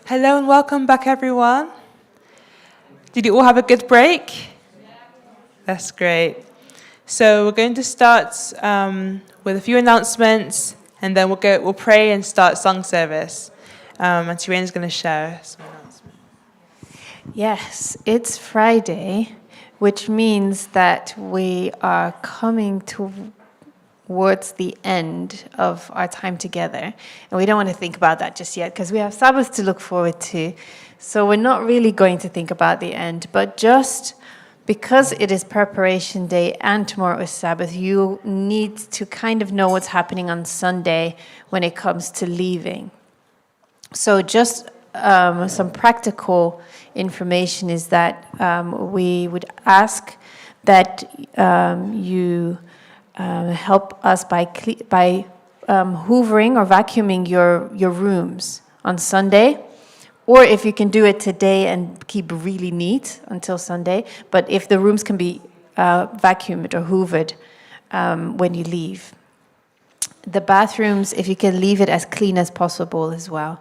Hello and welcome back, everyone. Did you all have a good break? That's great. So we're going to start with a few announcements, and then we'll pray and start song service. And Tyriana's going to share some announcements. Yes, it's Friday, which means that we are coming towards the end of our time together. And we don't want to think about that just yet because we have Sabbath to look forward to. So we're not really going to think about the end, but just because it is preparation day and tomorrow is Sabbath, you need to kind of know what's happening on Sunday when it comes to leaving. So just some practical information is that we would ask that you help us by hoovering or vacuuming your rooms on Sunday, or if you can do it today and keep really neat until Sunday. But if the rooms can be vacuumed or hoovered when you leave. The bathrooms, if you can leave it as clean as possible as well.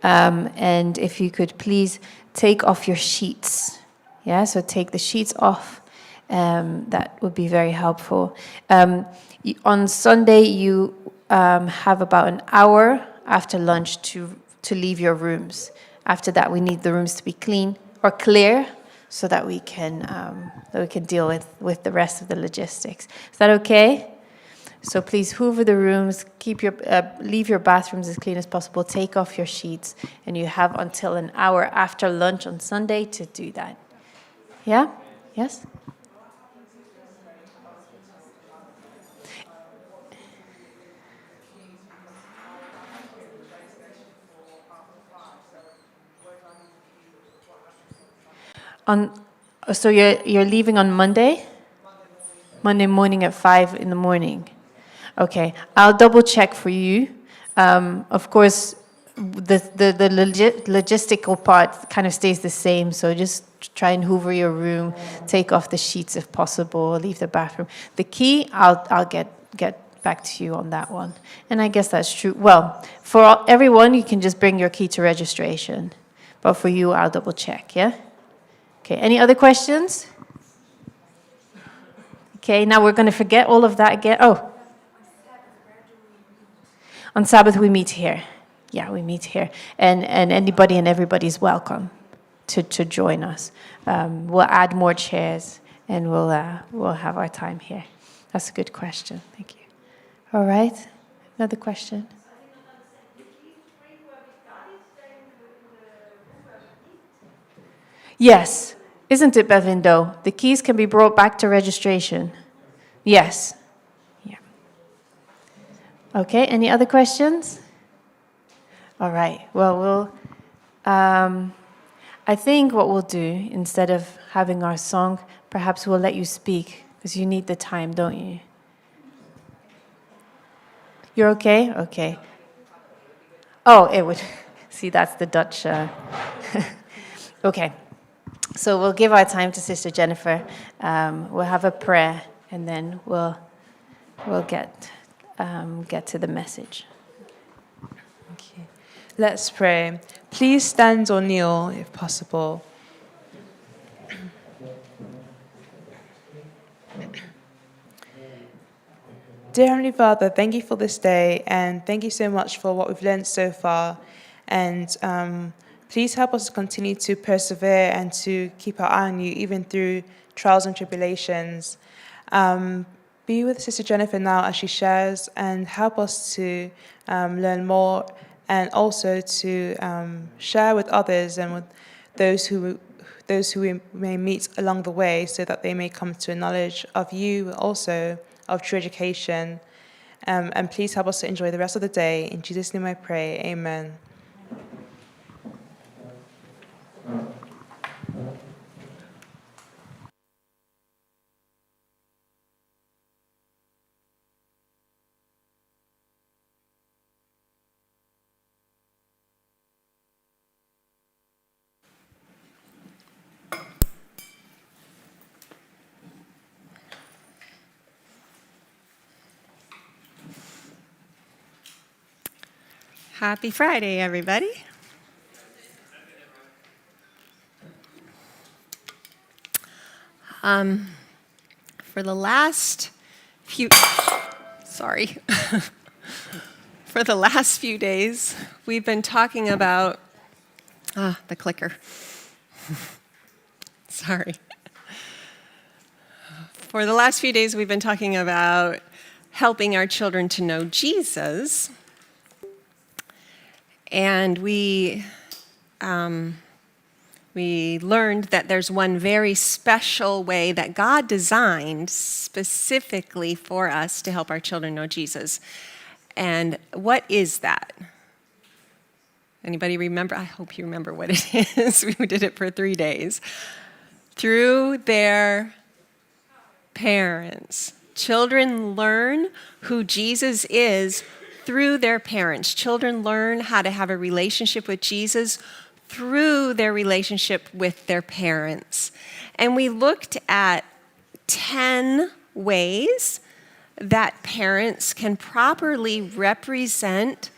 And if you could please take off your sheets. Yeah, so take the sheets off. That would be very helpful. On Sunday, you have about an hour after lunch to leave your rooms. After that, we need the rooms to be clean or clear so that we can deal with the rest of the logistics. Is that okay? So please hoover the rooms, leave your bathrooms as clean as possible, take off your sheets, and you have until an hour after lunch on Sunday to do that. Yeah? Yes? So you're leaving on Monday? Monday morning at 5 in the morning. Okay, I'll double check for you. Of course, the logistical part kind of stays the same, so just try and hoover your room, take off the sheets if possible, leave the bathroom. The key, I'll get back to you on that one. And I guess that's true. Well, for everyone, you can just bring your key to registration. But for you, I'll double check, yeah? Okay, any other questions? Okay, now we're going to forget all of that again. Oh. On Sabbath, we meet here. Yeah, we meet here. And anybody and everybody's welcome to join us. We'll add more chairs, and we'll have our time here. That's a good question. Thank you. All right. Another question? Yes. Isn't it, Bevindo? The keys can be brought back to registration. Yes. Yeah. Okay, any other questions? All right. Well, I think what we'll do, instead of having our song, perhaps we'll let you speak, because you need the time, don't you? You're okay? Okay. Oh, it would. See, that's the Dutch. Okay. So we'll give our time to Sister Jennifer. We'll have a prayer, and then we'll get to the message. Okay. Let's pray. Please stand or kneel if possible. Dear Heavenly Father, thank you for this day, and thank you so much for what we've learned so far. And please help us to continue to persevere and to keep our eye on you, even through trials and tribulations. Be with Sister Jennifer now as she shares, and help us to learn more, and also to share with others and with those who we may meet along the way, so that they may come to a knowledge of you, also of true education. And please help us to enjoy the rest of the day. In Jesus' name I pray, amen. Happy Friday, everybody. For the last few days, we've been talking about the clicker. Sorry. For the last few days, we've been talking about helping our children to know Jesus. And we learned that there's one very special way that God designed specifically for us to help our children know Jesus. And what is that? Anybody remember? I hope you remember what it is. We did it for 3 days. Through their parents. Children learn who Jesus is through their parents. Children learn how to have a relationship with Jesus through their relationship with their parents. And we looked at 10 ways that parents can properly represent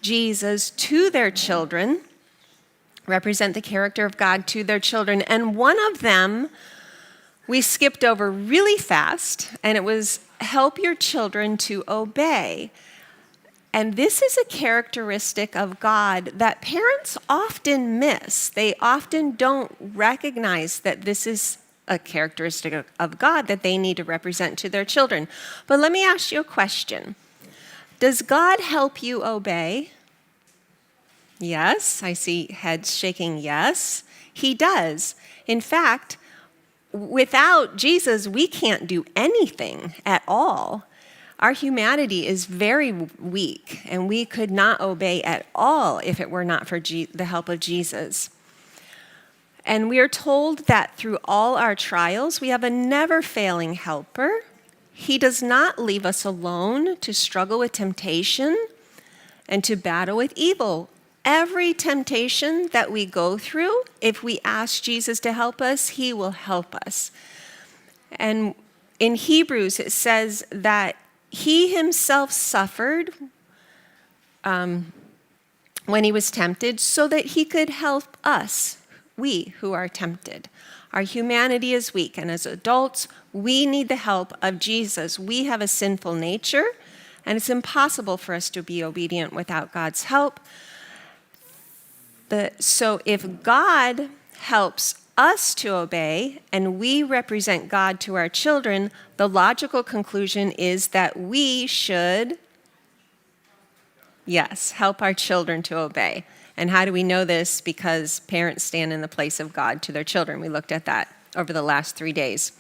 Jesus to their children, represent the character of God to their children. And one of them we skipped over really fast, and it was help your children to obey. And this is a characteristic of God that parents often miss. They often don't recognize that this is a characteristic of God that they need to represent to their children. But let me ask you a question. Does God help you obey? Yes, I see heads shaking yes. He does. In fact, without Jesus, we can't do anything at all. Our humanity is very weak, and we could not obey at all if it were not for the help of Jesus. And we are told that through all our trials, we have a never-failing helper. He does not leave us alone to struggle with temptation and to battle with evil. Every temptation that we go through, if we ask Jesus to help us, he will help us. And in Hebrews, it says that he himself suffered when he was tempted so that he could help us, we who are tempted. Our humanity is weak, and as adults, we need the help of Jesus. We have a sinful nature, and it's impossible for us to be obedient without God's help. So if God helps us to obey and we represent God to our children, the logical conclusion is that we should, yes, help our children to obey. And how do we know this? Because parents stand in the place of God to their children. We looked at that over the last 3 days.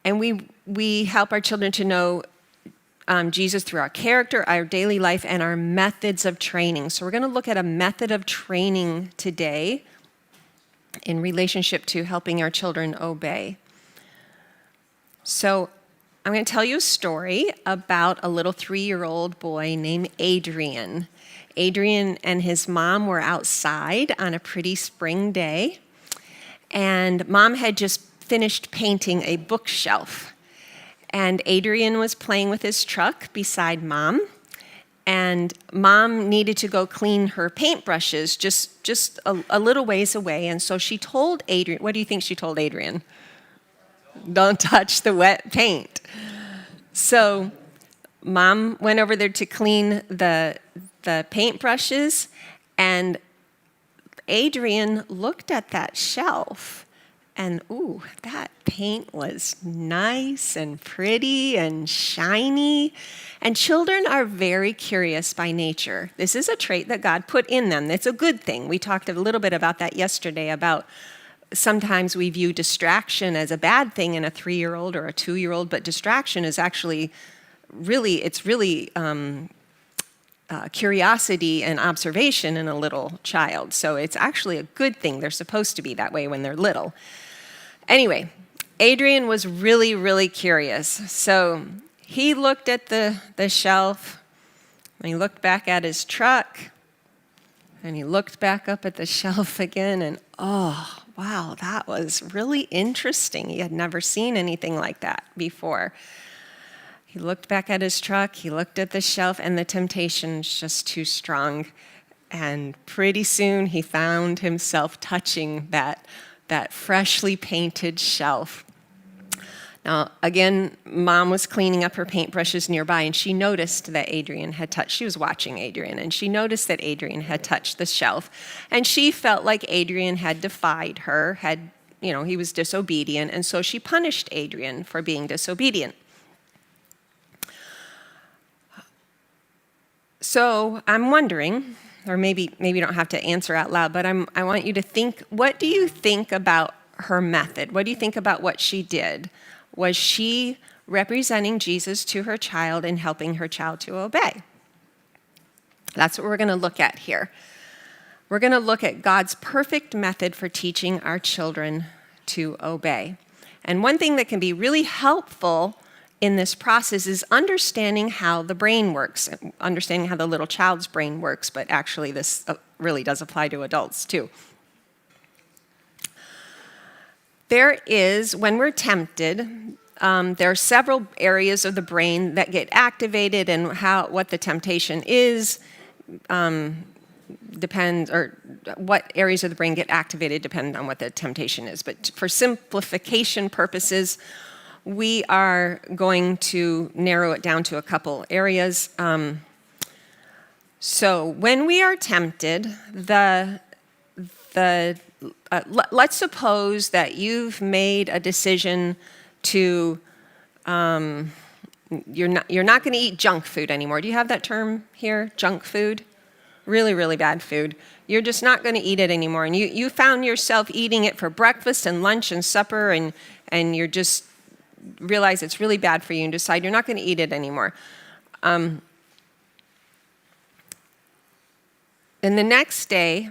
And we help our children to know Jesus through our character, our daily life, and our methods of training. So we're going to look at a method of training today in relationship to helping our children obey. So I'm going to tell you a story about a little 3-year-old boy named Adrian. Adrian and his mom were outside on a pretty spring day, and mom had just finished painting a bookshelf. And Adrian was playing with his truck beside Mom, and Mom needed to go clean her paintbrushes just a little ways away. And so she told Adrian, what do you think she told Adrian? Don't touch the wet paint. So Mom went over there to clean the paintbrushes, and Adrian looked at that shelf. And ooh, that paint was nice and pretty and shiny. And children are very curious by nature. This is a trait that God put in them. It's a good thing. We talked a little bit about that yesterday, about sometimes we view distraction as a bad thing in a 3-year-old or a 2-year-old, but distraction is actually really curiosity and observation in a little child. So it's actually a good thing. They're supposed to be that way when they're little. Anyway, Adrian was really, really curious. So he looked at the shelf, and he looked back at his truck, and he looked back up at the shelf again, and oh, wow, that was really interesting. He had never seen anything like that before. He looked back at his truck, he looked at the shelf, and the temptation's just too strong. And pretty soon he found himself touching that freshly painted shelf. Now, again, Mom was cleaning up her paintbrushes nearby, and she noticed that Adrian had touched. She was watching Adrian, and she noticed that Adrian had touched the shelf. And she felt like Adrian had defied her, he was disobedient, and so she punished Adrian for being disobedient. So I'm wondering, or maybe you don't have to answer out loud, but I want you to think, what do you think about her method? What do you think about what she did? Was she representing Jesus to her child and helping her child to obey? That's what we're going to look at here. We're going to look at God's perfect method for teaching our children to obey. And one thing that can be really helpful in this process is understanding how the brain works, understanding how the little child's brain works, but actually this really does apply to adults too. When we're tempted, there are several areas of the brain that get activated, and what the temptation is depends, or what areas of the brain get activated depend on what the temptation is. But for simplification purposes, we are going to narrow it down to a couple areas. So when we are tempted, let's suppose that you've made a decision to, you're not going to eat junk food anymore. Do you have that term here, junk food? Really, really bad food. You're just not going to eat it anymore. And you found yourself eating it for breakfast and lunch and supper, and you're just realize it's really bad for you and decide you're not going to eat it anymore. And the next day,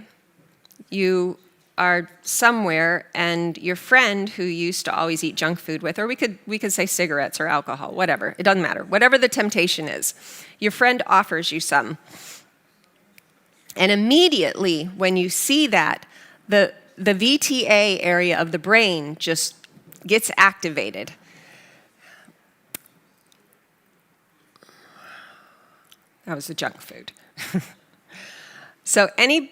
you are somewhere, and your friend who you used to always eat junk food with, or we could say cigarettes or alcohol, whatever, it doesn't matter, whatever the temptation is, your friend offers you some. And immediately when you see that, the VTA area of the brain just gets activated. That was the junk food. So the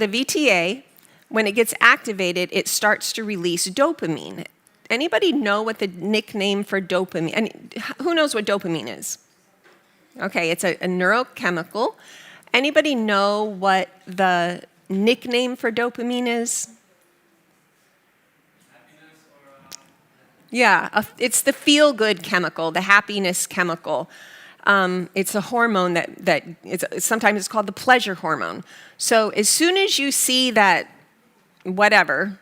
VTA, when it gets activated, it starts to release dopamine. Anybody know what the nickname for dopamine? And who knows what dopamine is? Okay, it's a neurochemical. Anybody know what the nickname for dopamine is? Yeah, it's the feel-good chemical, the happiness chemical. It's a hormone that sometimes it's called the pleasure hormone. So as soon as you see that whatever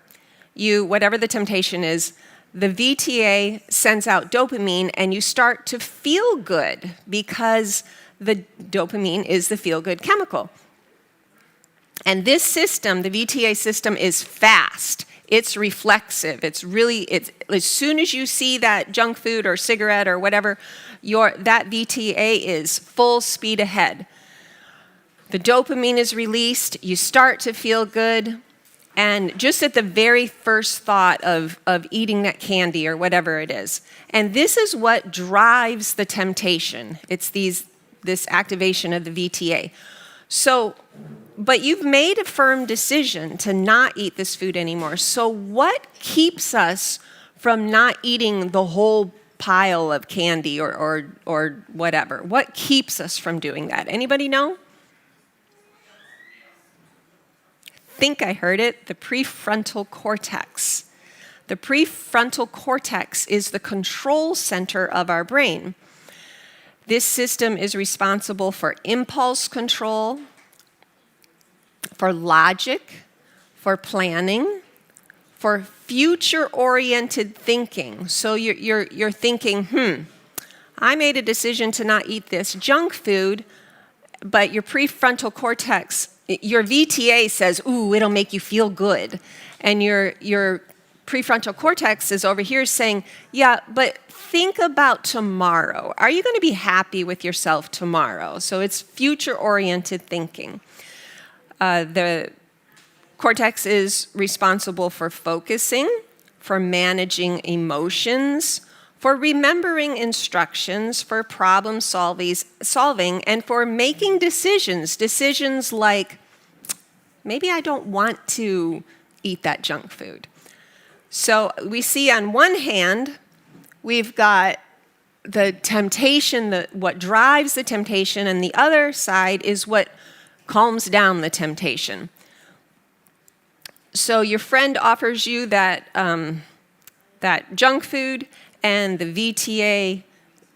the temptation is, the VTA sends out dopamine, and you start to feel good because the dopamine is the feel-good chemical. And this system, the VTA system, is fast. It's reflexive. It's as soon as you see that junk food or cigarette or whatever, that VTA is full speed ahead. The dopamine is released. You start to feel good. And just at the very first thought of eating that candy or whatever it is. And this is what drives the temptation. It's this activation of the VTA. So, but you've made a firm decision to not eat this food anymore. So what keeps us from not eating the whole pile of candy or whatever? What keeps us from doing that? Anybody know? I think I heard it, the prefrontal cortex. The prefrontal cortex is the control center of our brain. This system is responsible for impulse control, for logic, for planning, for future-oriented thinking. So you're thinking, I made a decision to not eat this junk food, but your prefrontal cortex, your VTA says, ooh, it'll make you feel good. And your prefrontal cortex is over here saying, yeah, but think about tomorrow. Are you going to be happy with yourself tomorrow? So it's future-oriented thinking. The cortex is responsible for focusing, for managing emotions, for remembering instructions, for problem solving, and for making decisions like, maybe I don't want to eat that junk food. So we see on one hand, we've got the temptation, what drives the temptation, and the other side is what calms down the temptation. So your friend offers you that junk food, and the VTA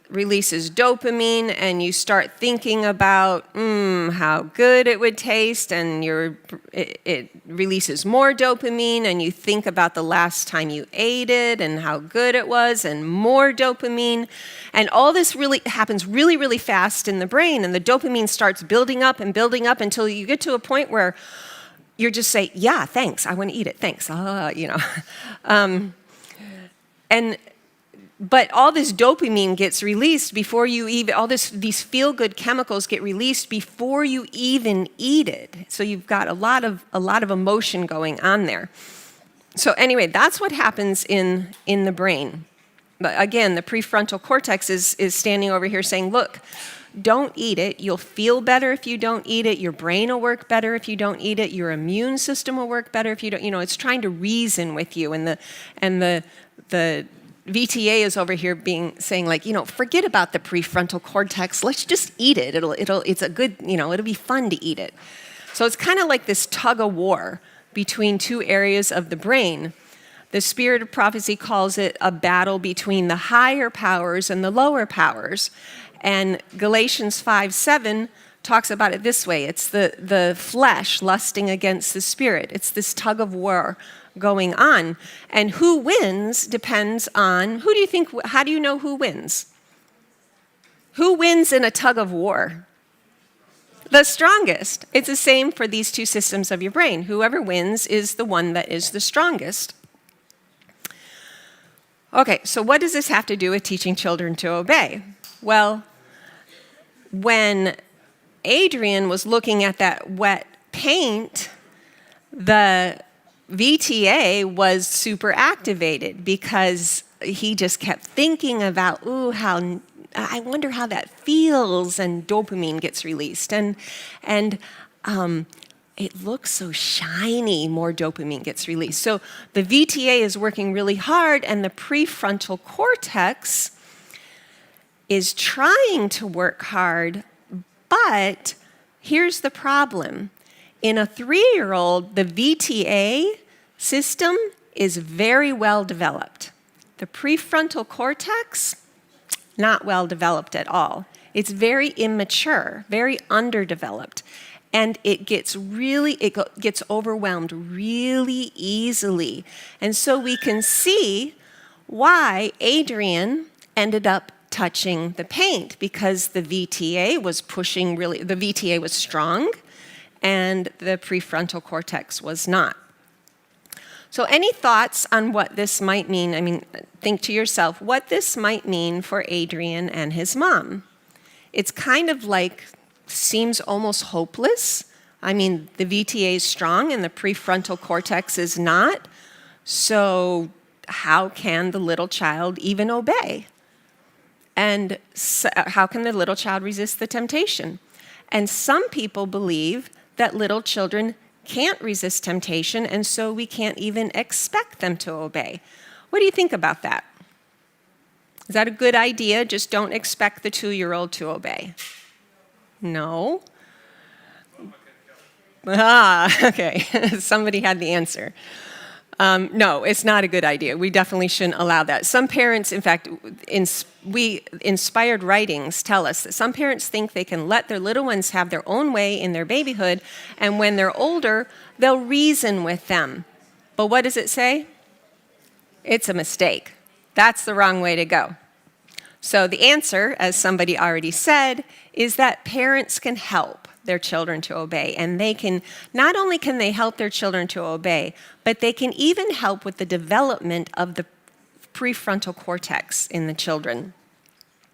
releases dopamine, and you start thinking about how good it would taste, and it releases more dopamine, and you think about the last time you ate it and how good it was, and more dopamine. And all this really happens really, really fast in the brain, and the dopamine starts building up until you get to a point where you're just say, yeah, thanks, I want to eat it, thanks, But all this dopamine gets released before you even, these feel-good chemicals get released before you even eat it. So you've got a lot of emotion going on there. So anyway, that's what happens in the brain. But again, the prefrontal cortex is standing over here saying, look, don't eat it. You'll feel better if you don't eat it. Your brain will work better if you don't eat it. Your immune system will work better if you don't. It's trying to reason with you, and the VTA is over here saying like, forget about the prefrontal cortex. Let's just eat it. It's a good, it'll be fun to eat it. So it's kind of like this tug of war between two areas of the brain. The Spirit of Prophecy calls it a battle between the higher powers and the lower powers. And Galatians 5:7 talks about it this way. It's the flesh lusting against the spirit. It's this tug of war going on. And who wins depends on, how do you know who wins? Who wins in a tug of war? The strongest. It's the same for these two systems of your brain. Whoever wins is the one that is the strongest. Okay, so what does this have to do with teaching children to obey? Well, when Adrian was looking at that wet paint, the VTA was super activated because he just kept thinking about, how I wonder how that feels, and dopamine gets released, and it looks so shiny, more dopamine gets released. So the VTA is working really hard, and the prefrontal cortex is trying to work hard, but here's the problem. In a 3-year-old, the VTA system is very well developed. The prefrontal cortex, not well developed at all. It's very immature, very underdeveloped, and it gets overwhelmed really easily. And so we can see why Adrian ended up touching the paint, because the VTA was the VTA was strong, and the prefrontal cortex was not. So any thoughts on what this might mean? Think to yourself what this might mean for Adrian and his mom. It's kind of like, seems almost hopeless. The VTA is strong and the prefrontal cortex is not. So how can the little child even obey? And how can the little child resist the temptation? And some people believe that little children can't resist temptation, and so we can't even expect them to obey. What do you think about that? Is that a good idea? Just don't expect the 2-year-old to obey. No? Okay. Somebody had the answer. No, it's not a good idea. We definitely shouldn't allow that. Some parents, in fact, inspired writings tell us that some parents think they can let their little ones have their own way in their babyhood, and when they're older, they'll reason with them. But what does it say? It's a mistake. That's the wrong way to go. So the answer, as somebody already said, is that parents can help their children to obey. And not only can they help their children to obey, but they can even help with the development of the prefrontal cortex in the children.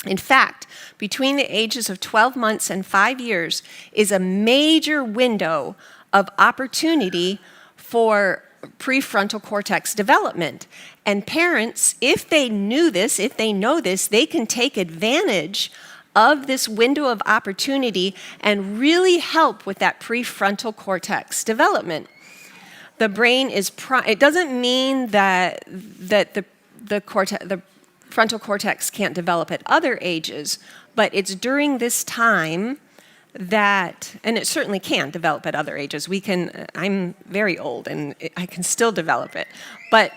In fact, between the ages of 12 months and 5 years is a major window of opportunity for prefrontal cortex development. And parents, if they knew this, if they know this, they can take advantage of this window of opportunity and really help with that prefrontal cortex development. The brain is, it doesn't mean that the frontal cortex can't develop at other ages, but it's during this time that, and it certainly can develop at other ages. I'm very old and I can still develop it. But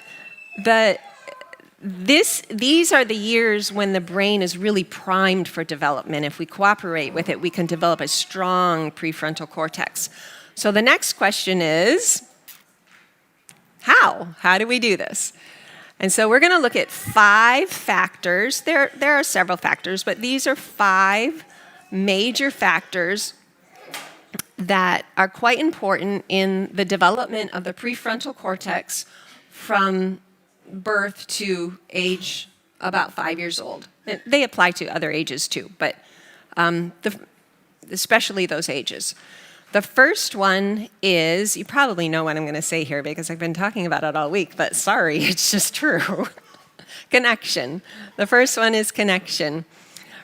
these are the years when the brain is really primed for development. If we cooperate with it, we can develop a strong prefrontal cortex. So the next question is, how? How do we do this? And so we're going to look at 5 factors. There are several factors, but these are 5 major factors that are quite important in the development of the prefrontal cortex from birth to age about 5 years old. They apply to other ages too, but especially those ages. The first one is, you probably know what I'm going to say here because I've been talking about it all week, but sorry, it's just true. Connection. The first one is connection.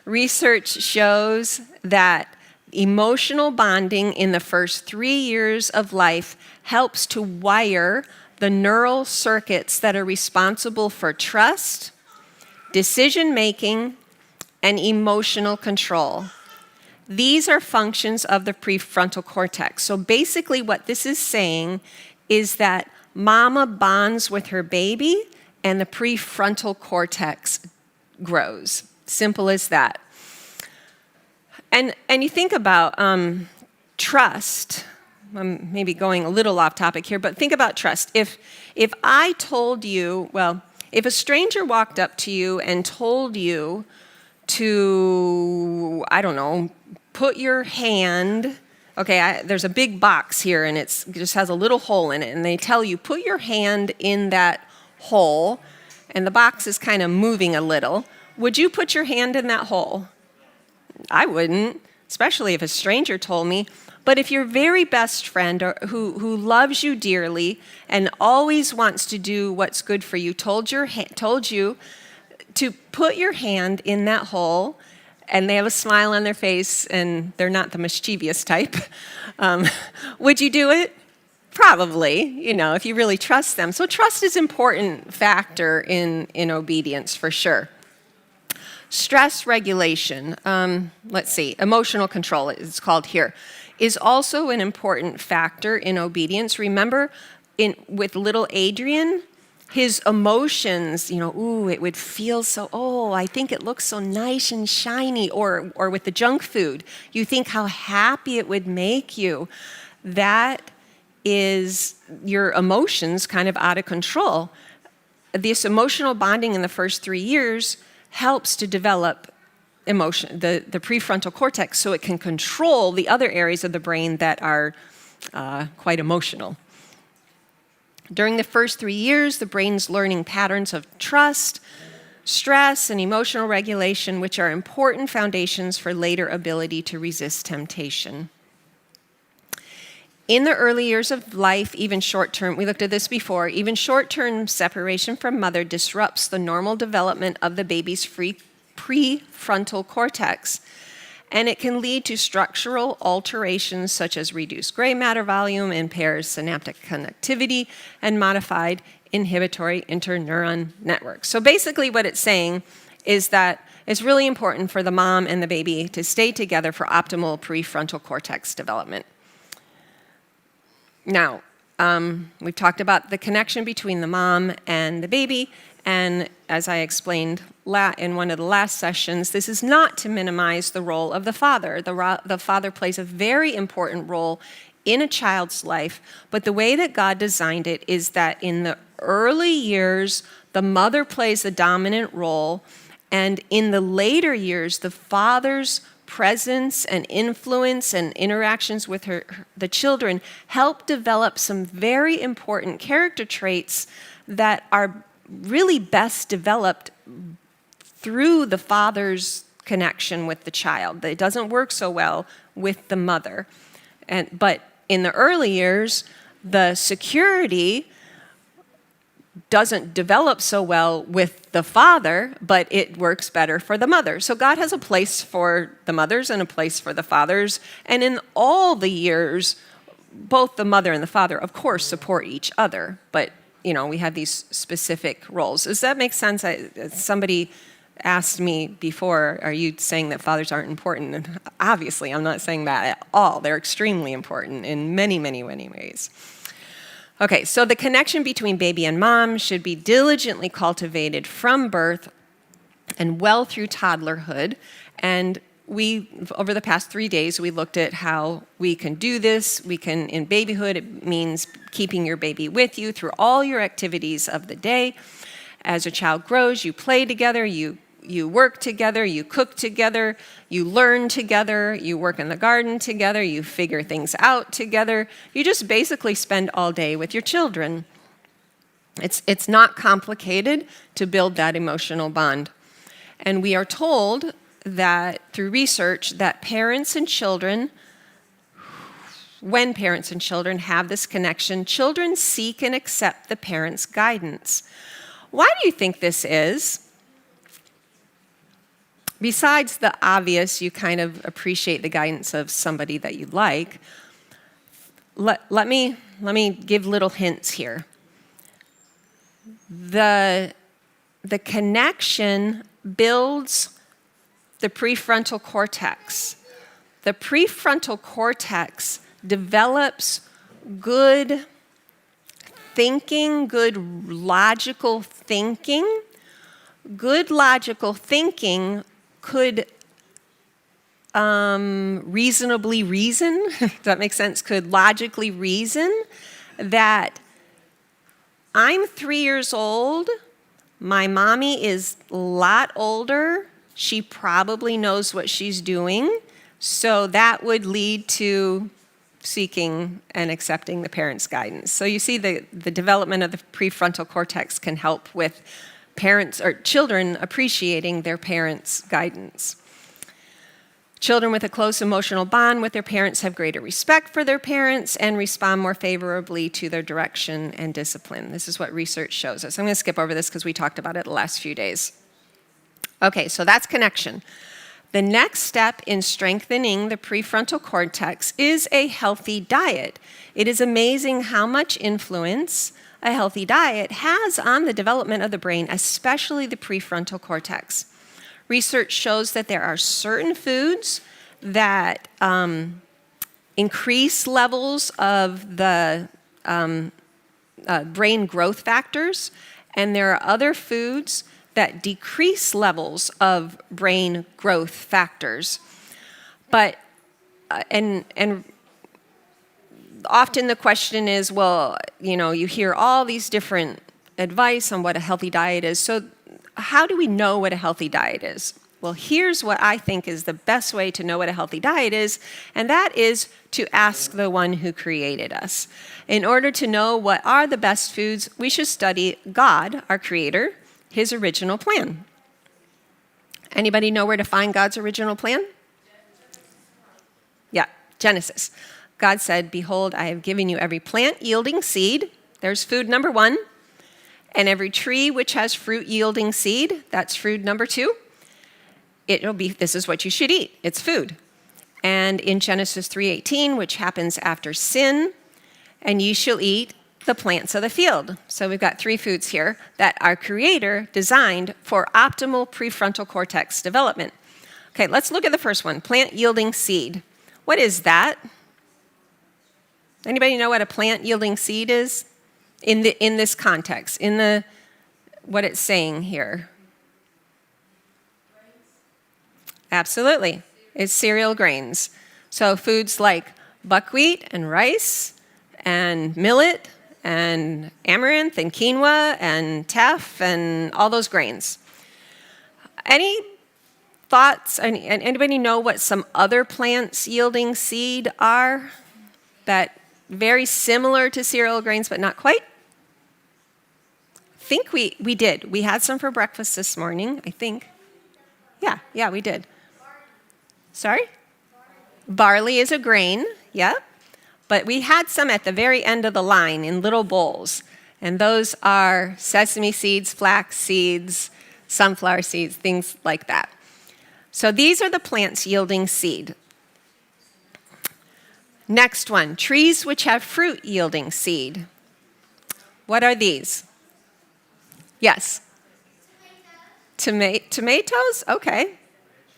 Research shows that emotional bonding in the first 3 years of life helps to wire the neural circuits that are responsible for trust, decision-making, and emotional control. These are functions of the prefrontal cortex. So basically what this is saying is that mama bonds with her baby and the prefrontal cortex grows. Simple as that. And you think about trust. I'm maybe going a little off topic here, but think about trust. If I told you, well, if a stranger walked up to you and told you to, I don't know, put your hand, okay, there's a big box here and it just has a little hole in it, and they tell you, put your hand in that hole, and the box is kind of moving a little. Would you put your hand in that hole? I wouldn't, especially if a stranger told me. But if your very best friend who loves you dearly and always wants to do what's good for you told you to put your hand in that hole, and they have a smile on their face and they're not the mischievous type, would you do it? Probably, if you really trust them. So trust is an important factor in obedience for sure. Stress regulation, emotional control it's called here, is also an important factor in obedience. Remember, with little Adrian, his emotions, it would feel so, I think it looks so nice and shiny, or with the junk food, you think how happy it would make you. That is your emotions kind of out of control. This emotional bonding in the first 3 years helps to develop emotion, the prefrontal cortex, so it can control the other areas of the brain that are quite emotional. During the first 3 years, the brain's learning patterns of trust, stress, and emotional regulation, which are important foundations for later ability to resist temptation. In the early years of life, even short-term, we looked at this before, even short-term separation from mother disrupts the normal development of the baby's prefrontal cortex, and it can lead to structural alterations such as reduced gray matter volume, impaired synaptic connectivity, and modified inhibitory interneuron networks. So basically what it's saying is that it's really important for the mom and the baby to stay together for optimal prefrontal cortex development. Now, we've talked about the connection between the mom and the baby, and as I explained in one of the last sessions, this is not to minimize the role of the father. The father plays a very important role in a child's life, but the way that God designed it is that in the early years, the mother plays the dominant role, and in the later years, the father's presence and influence and interactions with the children help develop some very important character traits that are really best developed through the father's connection with the child. It doesn't work so well with the mother. But in the early years, the security doesn't develop so well with the father, but it works better for the mother. So God has a place for the mothers and a place for the fathers. And in all the years, both the mother and the father, of course, support each other. But, we have these specific roles. Does that make sense? Somebody asked me before, are you saying that fathers aren't important? And obviously, I'm not saying that at all. They're extremely important in many, many, many ways. Okay, so the connection between baby and mom should be diligently cultivated from birth and well through toddlerhood. And over the past 3 days, we looked at how we can do this. In babyhood, it means keeping your baby with you through all your activities of the day. As a child grows, you play together, you work together, you cook together, you learn together, you work in the garden together, you figure things out together. You just basically spend all day with your children. It's not complicated to build that emotional bond. And we are told that through research that when parents and children have this connection, children seek and accept the parents' guidance. Why do you think this is? Besides the obvious, you kind of appreciate the guidance of somebody that you like, let me give little hints here. The connection builds the prefrontal cortex. The prefrontal cortex develops good thinking, good logical thinking. Good logical thinking could reasonably reason, does that make sense? Could logically reason that I'm 3 years old, my mommy is a lot older, she probably knows what she's doing, so that would lead to seeking and accepting the parents' guidance. So you see the development of the prefrontal cortex can help with parents or children appreciating their parents' guidance. Children with a close emotional bond with their parents have greater respect for their parents and respond more favorably to their direction and discipline. This is what research shows us. I'm going to skip over this because we talked about it the last few days. Okay, so that's connection. The next step in strengthening the prefrontal cortex is a healthy diet. It is amazing how much influence a healthy diet has on the development of the brain, especially the prefrontal cortex. Research shows that there are certain foods that increase levels of the brain growth factors, and there are other foods that decrease levels of brain growth factors. But, and often the question is, well, you hear all these different advice on what a healthy diet is. So how do we know what a healthy diet is? Well, here's what I think is the best way to know what a healthy diet is, and that is to ask the one who created us. In order to know what are the best foods, we should study God, our creator, his original plan. Anybody know where to find God's original plan? Yeah, Genesis. God said, "Behold, I have given you every plant yielding seed." There's food number 1. "And every tree which has fruit yielding seed," that's food number 2. This is what you should eat. It's food. And in Genesis 3:18, which happens after sin, "And ye shall eat the plants of the field." So we've got 3 foods here that our Creator designed for optimal prefrontal cortex development. Okay, let's look at the first one, plant yielding seed. What is that? Anybody know what a plant yielding seed is in this context, what it's saying here? Absolutely. It's cereal grains. So foods like buckwheat and rice and millet and amaranth and quinoa and teff and all those grains. Any thoughts? Anybody know what some other plants yielding seed are that very similar to cereal grains but not quite? I think we did. We had some for breakfast this morning, I think. Yeah, we did. Sorry? Barley is a grain, yeah. But we had some at the very end of the line in little bowls. And those are sesame seeds, flax seeds, sunflower seeds, things like that. So these are the plants yielding seed. Next one, trees which have fruit yielding seed. What are these? Yes. Tomatoes? Okay.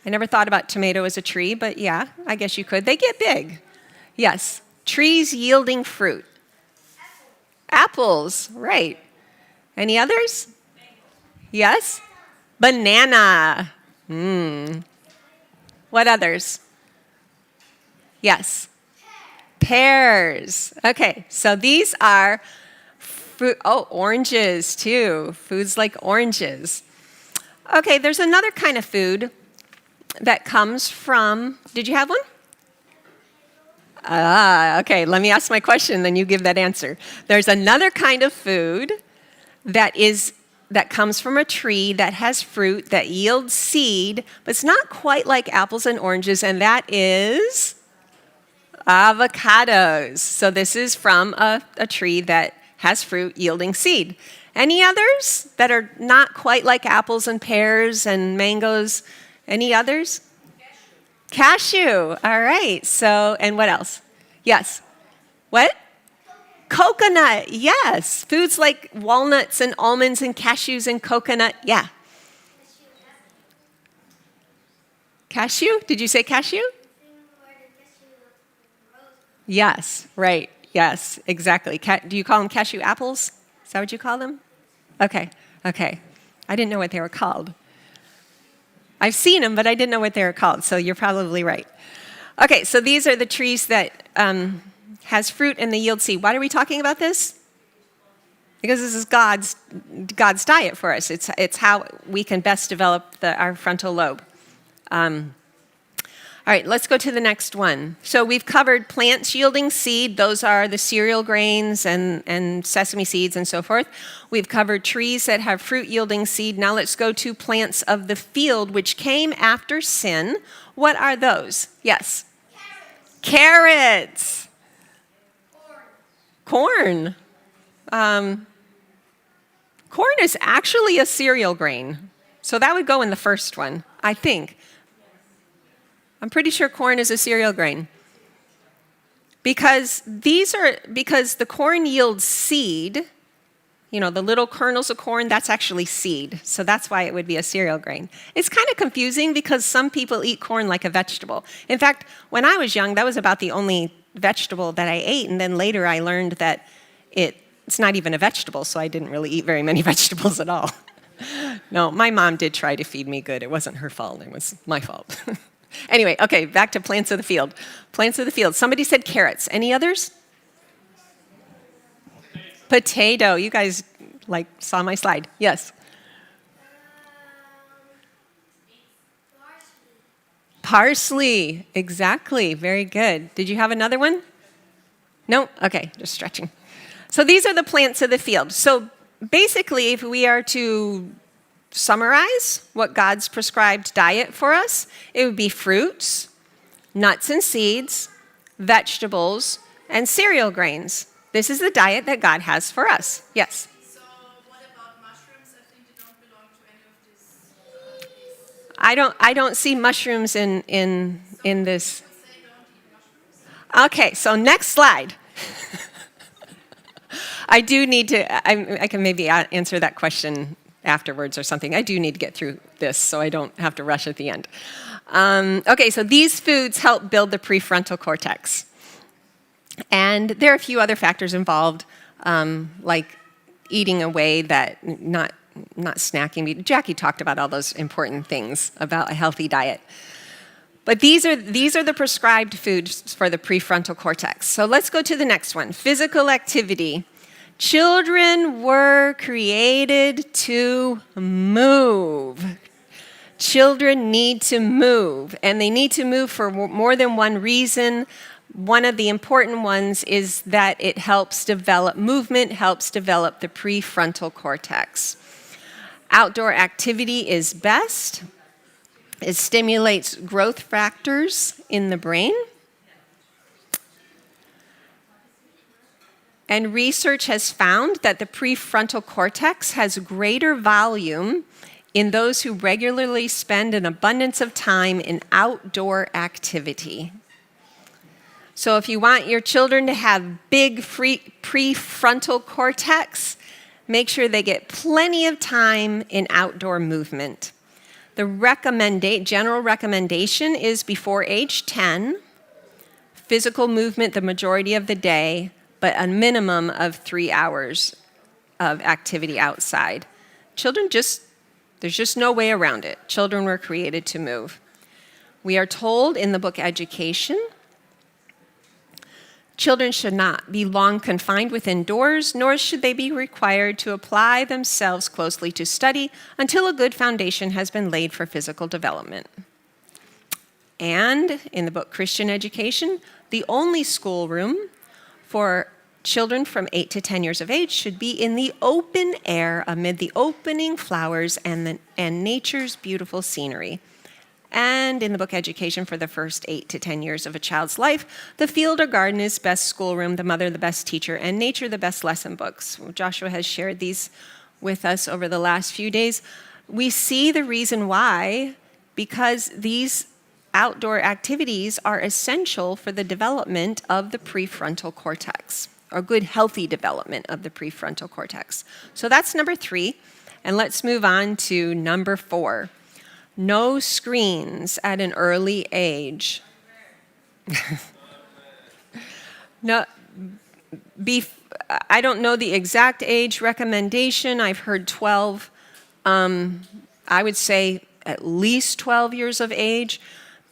I never thought about tomato as a tree, but yeah, I guess you could. They get big. Yes. Trees yielding fruit. Apples, right. Any others? Yes? Banana. What others? Yes. Pears. Okay, so these are fruit. Oh, oranges too. Foods like oranges. Okay, there's another kind of food that comes from, did you have one? Okay, let me ask my question, then you give that answer. There's another kind of food that comes from a tree that has fruit that yields seed, but it's not quite like apples and oranges, and that is avocados. So this is from a tree that has fruit yielding seed. Any others that are not quite like apples and pears and mangoes? Any others? Cashew. All right. So, and what else? Yes. What? Coconut. Yes. Foods like walnuts and almonds and cashews and coconut. Yeah. Cashew? Did you say cashew? Yes. Right. Yes. Exactly. Do you call them cashew apples? Is that what you call them? Okay. Okay. I didn't know what they were called. I've seen them, but I didn't know what they were called, so you're probably right. Okay, so these are the trees that has fruit and they yield seed. Why are we talking about this? Because this is God's diet for us. It's how we can best develop our frontal lobe. All right, let's go to the next one. So we've covered plants yielding seed. Those are the cereal grains and sesame seeds and so forth. We've covered trees that have fruit yielding seed. Now let's go to plants of the field, which came after sin. What are those? Yes? Carrots. Corn. Corn is actually a cereal grain. So that would go in the first one, I think. I'm pretty sure corn is a cereal grain. Because the corn yields seed, the little kernels of corn, that's actually seed. So that's why it would be a cereal grain. It's kind of confusing because some people eat corn like a vegetable. In fact, when I was young, that was about the only vegetable that I ate. And then later I learned that it's not even a vegetable, so I didn't really eat very many vegetables at all. No, my mom did try to feed me good. It wasn't her fault. It was my fault. Anyway, okay, back to plants of the field. Plants of the field. Somebody said carrots. Any others? Potato. You guys saw my slide. Yes. Parsley. Exactly. Very good. Did you have another one? No? Okay, just stretching. So these are the plants of the field. So basically, if we are to summarize what God's prescribed diet for us, it would be fruits, nuts and seeds, vegetables, and cereal grains. This is the diet that God has for us. Yes? So what about mushrooms? I think they don't belong to any of these. I don't see mushrooms in this. Okay, so next slide. I do need to, I can maybe answer that question afterwards or something. I do need to get through this so I don't have to rush at the end. Okay, so these foods help build the prefrontal cortex. And there are a few other factors involved, like eating a way that not snacking. Jackie talked about all those important things about a healthy diet. But these are the prescribed foods for the prefrontal cortex. So let's go to the next one, physical activity. Children were created to move. Children need to move, and they need to move for more than one reason. One of the important ones is that it helps develop movement, helps develop the prefrontal cortex. Outdoor activity is best. It stimulates growth factors in the brain. And research has found that the prefrontal cortex has greater volume in those who regularly spend an abundance of time in outdoor activity. So if you want your children to have big prefrontal cortex, make sure they get plenty of time in outdoor movement. The general recommendation is before age 10, physical movement the majority of the day, but a minimum of 3 hours of activity outside. There's just no way around it. Children were created to move. We are told in the book Education, children should not be long confined within doors, nor should they be required to apply themselves closely to study until a good foundation has been laid for physical development. And in the book Christian Education, the only schoolroom for children from 8 to 10 years of age should be in the open air amid the opening flowers and nature's beautiful scenery. And in the book Education for the first 8 to 10 years of a child's life, the field or garden is best schoolroom, the mother the best teacher, and nature the best lesson books. Joshua has shared these with us over the last few days. We see the reason why, because these outdoor activities are essential for the development of the prefrontal cortex, or good, healthy development of the prefrontal cortex. So that's number 3. And let's move on to number 4. No screens at an early age. No, I don't know the exact age recommendation. I've heard 12. I would say at least 12 years of age.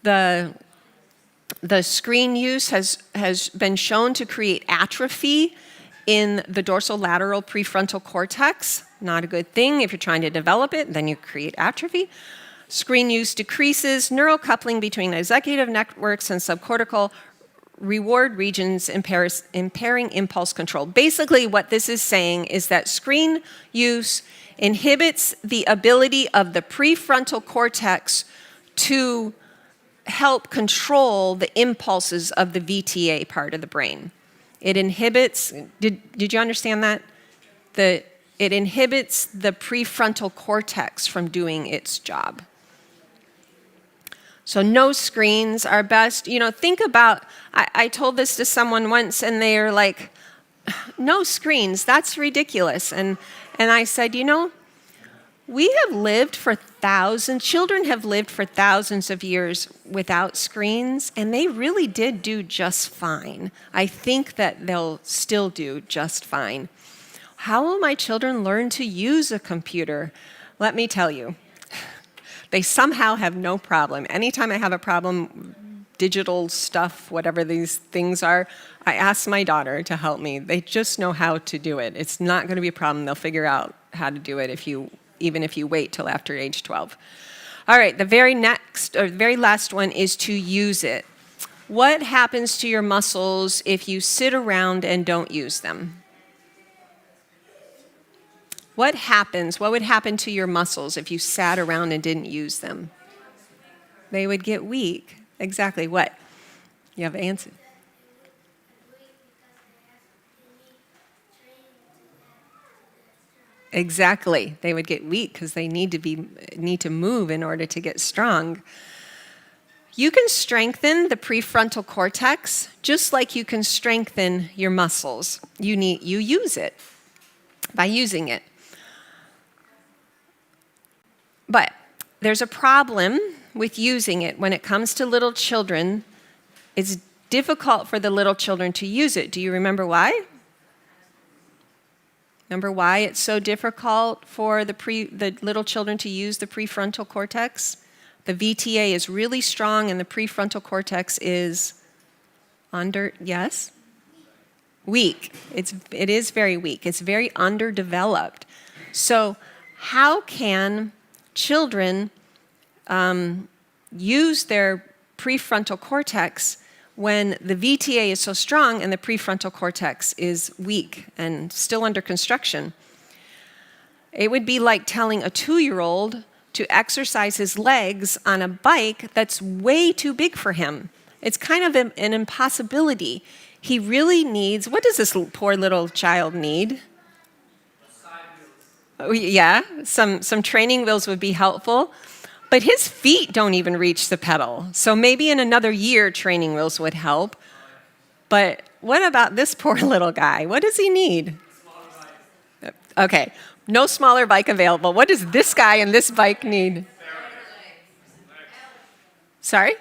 The screen use has been shown to create atrophy in the dorsolateral prefrontal cortex. Not a good thing. If you're trying to develop it, then you create atrophy. Screen use decreases neural coupling between executive networks and subcortical reward regions, impairing impulse control. Basically, what this is saying is that screen use inhibits the ability of the prefrontal cortex to help control the impulses of the VTA part of the brain. It inhibits, did you understand that? It inhibits the prefrontal cortex from doing its job. So no screens are best. Think about, I told this to someone once and they are like, no screens, that's ridiculous. And I said, we have lived for children have lived for thousands of years without screens, and they really did do just fine. I think that they'll still do just fine. How will my children learn to use a computer? Let me tell you. They somehow have no problem. Anytime I have a problem, digital stuff, whatever these things are, I ask my daughter to help me. They just know how to do it. It's not going to be a problem. They'll figure out how to do it even if you wait till after age 12. All right, the very last one is to use it. What happens to your muscles if you sit around and don't use them? What would happen to your muscles if you sat around and didn't use them? They would get weak. Exactly. What? You have an answer? Exactly. They would get weak because they need to move in order to get strong. You can strengthen the prefrontal cortex just like you can strengthen your muscles. You use it by using it. But there's a problem with using it when it comes to little children. It's difficult for the little children to use it. Do you remember why? Remember why it's so difficult for the little children to use the prefrontal cortex? The VTA is really strong and the prefrontal cortex is weak. It is very weak. It's very underdeveloped. So how can children use their prefrontal cortex when the VTA is so strong and the prefrontal cortex is weak and still under construction? It would be like telling a 2-year-old to exercise his legs on a bike that's way too big for him. It's kind of an impossibility. He really needs, what does this poor little child need? Oh, yeah, some training wheels would be helpful. But his feet don't even reach the pedal. So maybe in another year, training wheels would help. But what about this poor little guy? What does he need? Okay, no smaller bike available. What does this guy and this bike need? Sorry?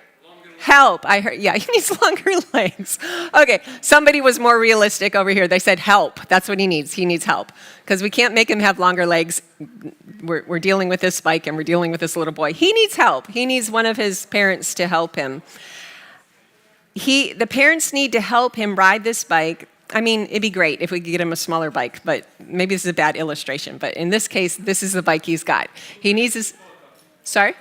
Help. I heard, yeah, he needs longer legs. Okay, somebody was more realistic over here. They said help. That's what he needs. He needs help. Because we can't make him have longer legs. We're dealing with this bike and we're dealing with this little boy. He needs help. He needs one of his parents to help him. The parents need to help him ride this bike. I mean, it'd be great if we could get him a smaller bike, but maybe this is a bad illustration. But in this case, this is the bike he's got. He needs his, sorry?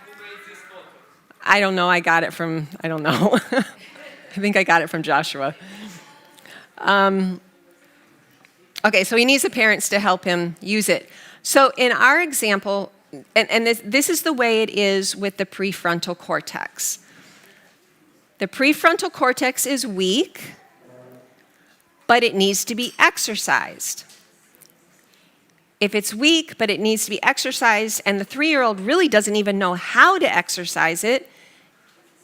I don't know. I got it from, I don't know. I think I got it from Joshua. Okay, so he needs the parents to help him use it. So in our example, and this is the way it is with the prefrontal cortex. The prefrontal cortex is weak, but it needs to be exercised. If it's weak, but it needs to be exercised, and the 3-year-old really doesn't even know how to exercise it,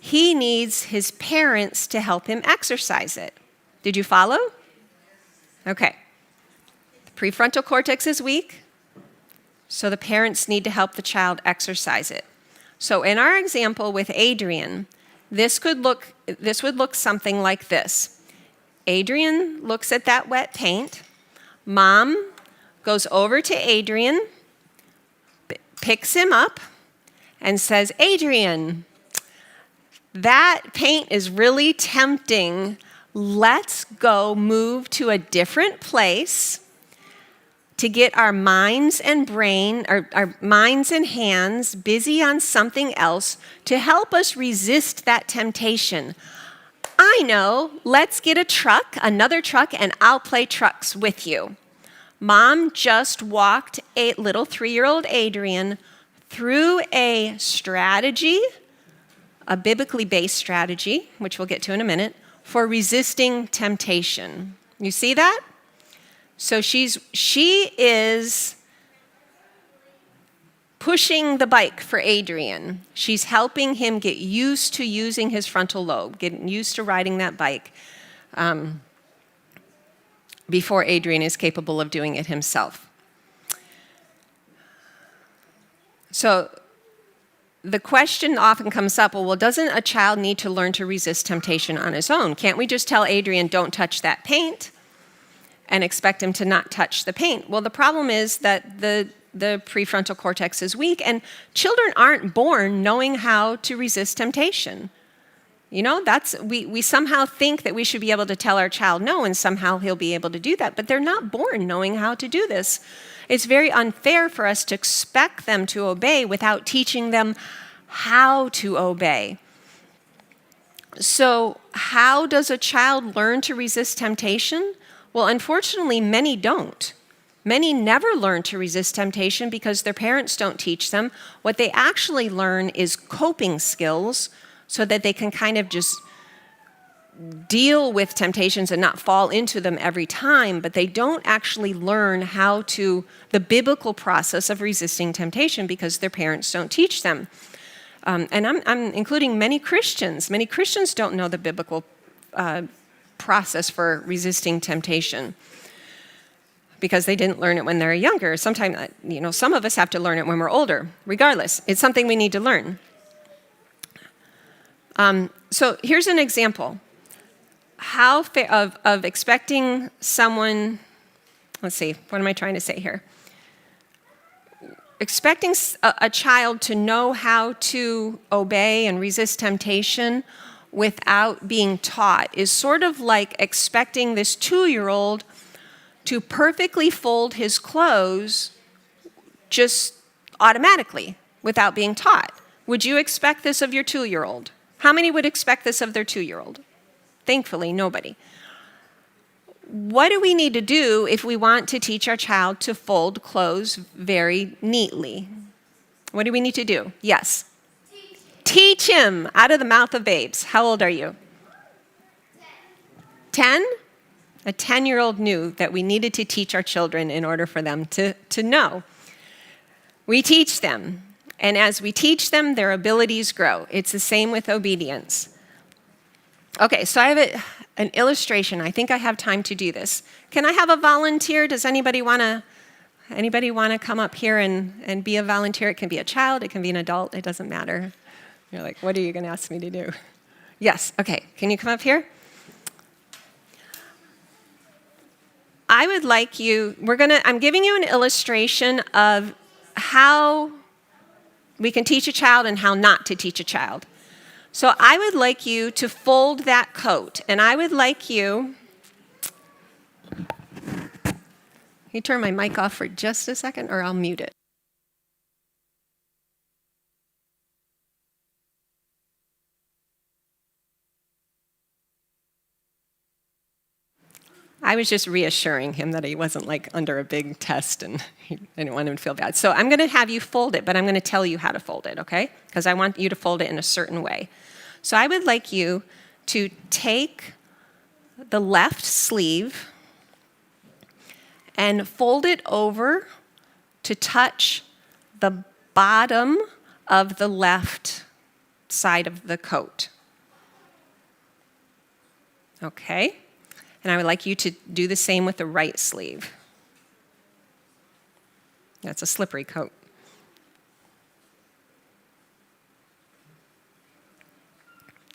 he needs his parents to help him exercise it. Did you follow? Okay. The prefrontal cortex is weak, so the parents need to help the child exercise it. So in our example with Adrian, this would look something like this. Adrian looks at that wet paint. Mom goes over to Adrian, picks him up, and says, Adrian, that paint is really tempting. Let's go move to a different place to get our minds and brain, our minds and hands busy on something else to help us resist that temptation. I know, let's get a truck, another truck, and I'll play trucks with you. Mom just walked a little 3-year-old Adrian through a strategy, a biblically based strategy, which we'll get to in a minute, for resisting temptation. You see that? So she is pushing the bike for Adrian. She's helping him get used to using his frontal lobe, getting used to riding that bike before Adrian is capable of doing it himself. So the question often comes up, well, doesn't a child need to learn to resist temptation on his own? Can't we just tell Adrian, don't touch that paint, and expect him to not touch the paint? Well, the problem is that the prefrontal cortex is weak, and children aren't born knowing how to resist temptation. You know, we somehow think that we should be able to tell our child no, and somehow he'll be able to do that, but they're not born knowing how to do this. It's very unfair for us to expect them to obey without teaching them how to obey. So how does a child learn to resist temptation? Well, unfortunately, many don't. Many never learn to resist temptation because their parents don't teach them. What they actually learn is coping skills so that they can kind of just deal with temptations and not fall into them every time, but they don't actually learn how to, the biblical process of resisting temptation because their parents don't teach them. And I'm including many Christians. Many Christians don't know the biblical process for resisting temptation because they didn't learn it when they're younger. Sometimes, some of us have to learn it when we're older. Regardless, it's something we need to learn. So here's an example. How of expecting someone, let's see, what am I trying to say here? Expecting a child to know how to obey and resist temptation without being taught is sort of like expecting this 2-year-old to perfectly fold his clothes just automatically without being taught. Would you expect this of your 2-year-old? How many would expect this of their 2-year-old? Thankfully, nobody. What do we need to do if we want to teach our child to fold clothes very neatly? What do we need to do? Yes. Teach him out of the mouth of babes. How old are you? 10, a 10-year-old knew that we needed to teach our children in order for them to know. We teach them, and as we teach them, their abilities grow. It's the same with obedience. Okay, so I have an illustration. I think I have time to do this. Can I have a volunteer? Does anybody want to come up here and be a volunteer? It can be a child, it can be an adult, it doesn't matter. You're like, what are you going to ask me to do? Yes, okay, can you come up here? I would like you, I'm giving you an illustration of how we can teach a child and how not to teach a child. So I would like you to fold that coat, and I would like you, can you turn my mic off for just a second, or I'll mute it. I was just reassuring him that he wasn't like under a big test and I didn't want him to feel bad. So I'm going to have you fold it, but I'm going to tell you how to fold it, okay? Because I want you to fold it in a certain way. So I would like you to take the left sleeve and fold it over to touch the bottom of the left side of the coat. Okay? And I would like you to do the same with the right sleeve. That's a slippery coat.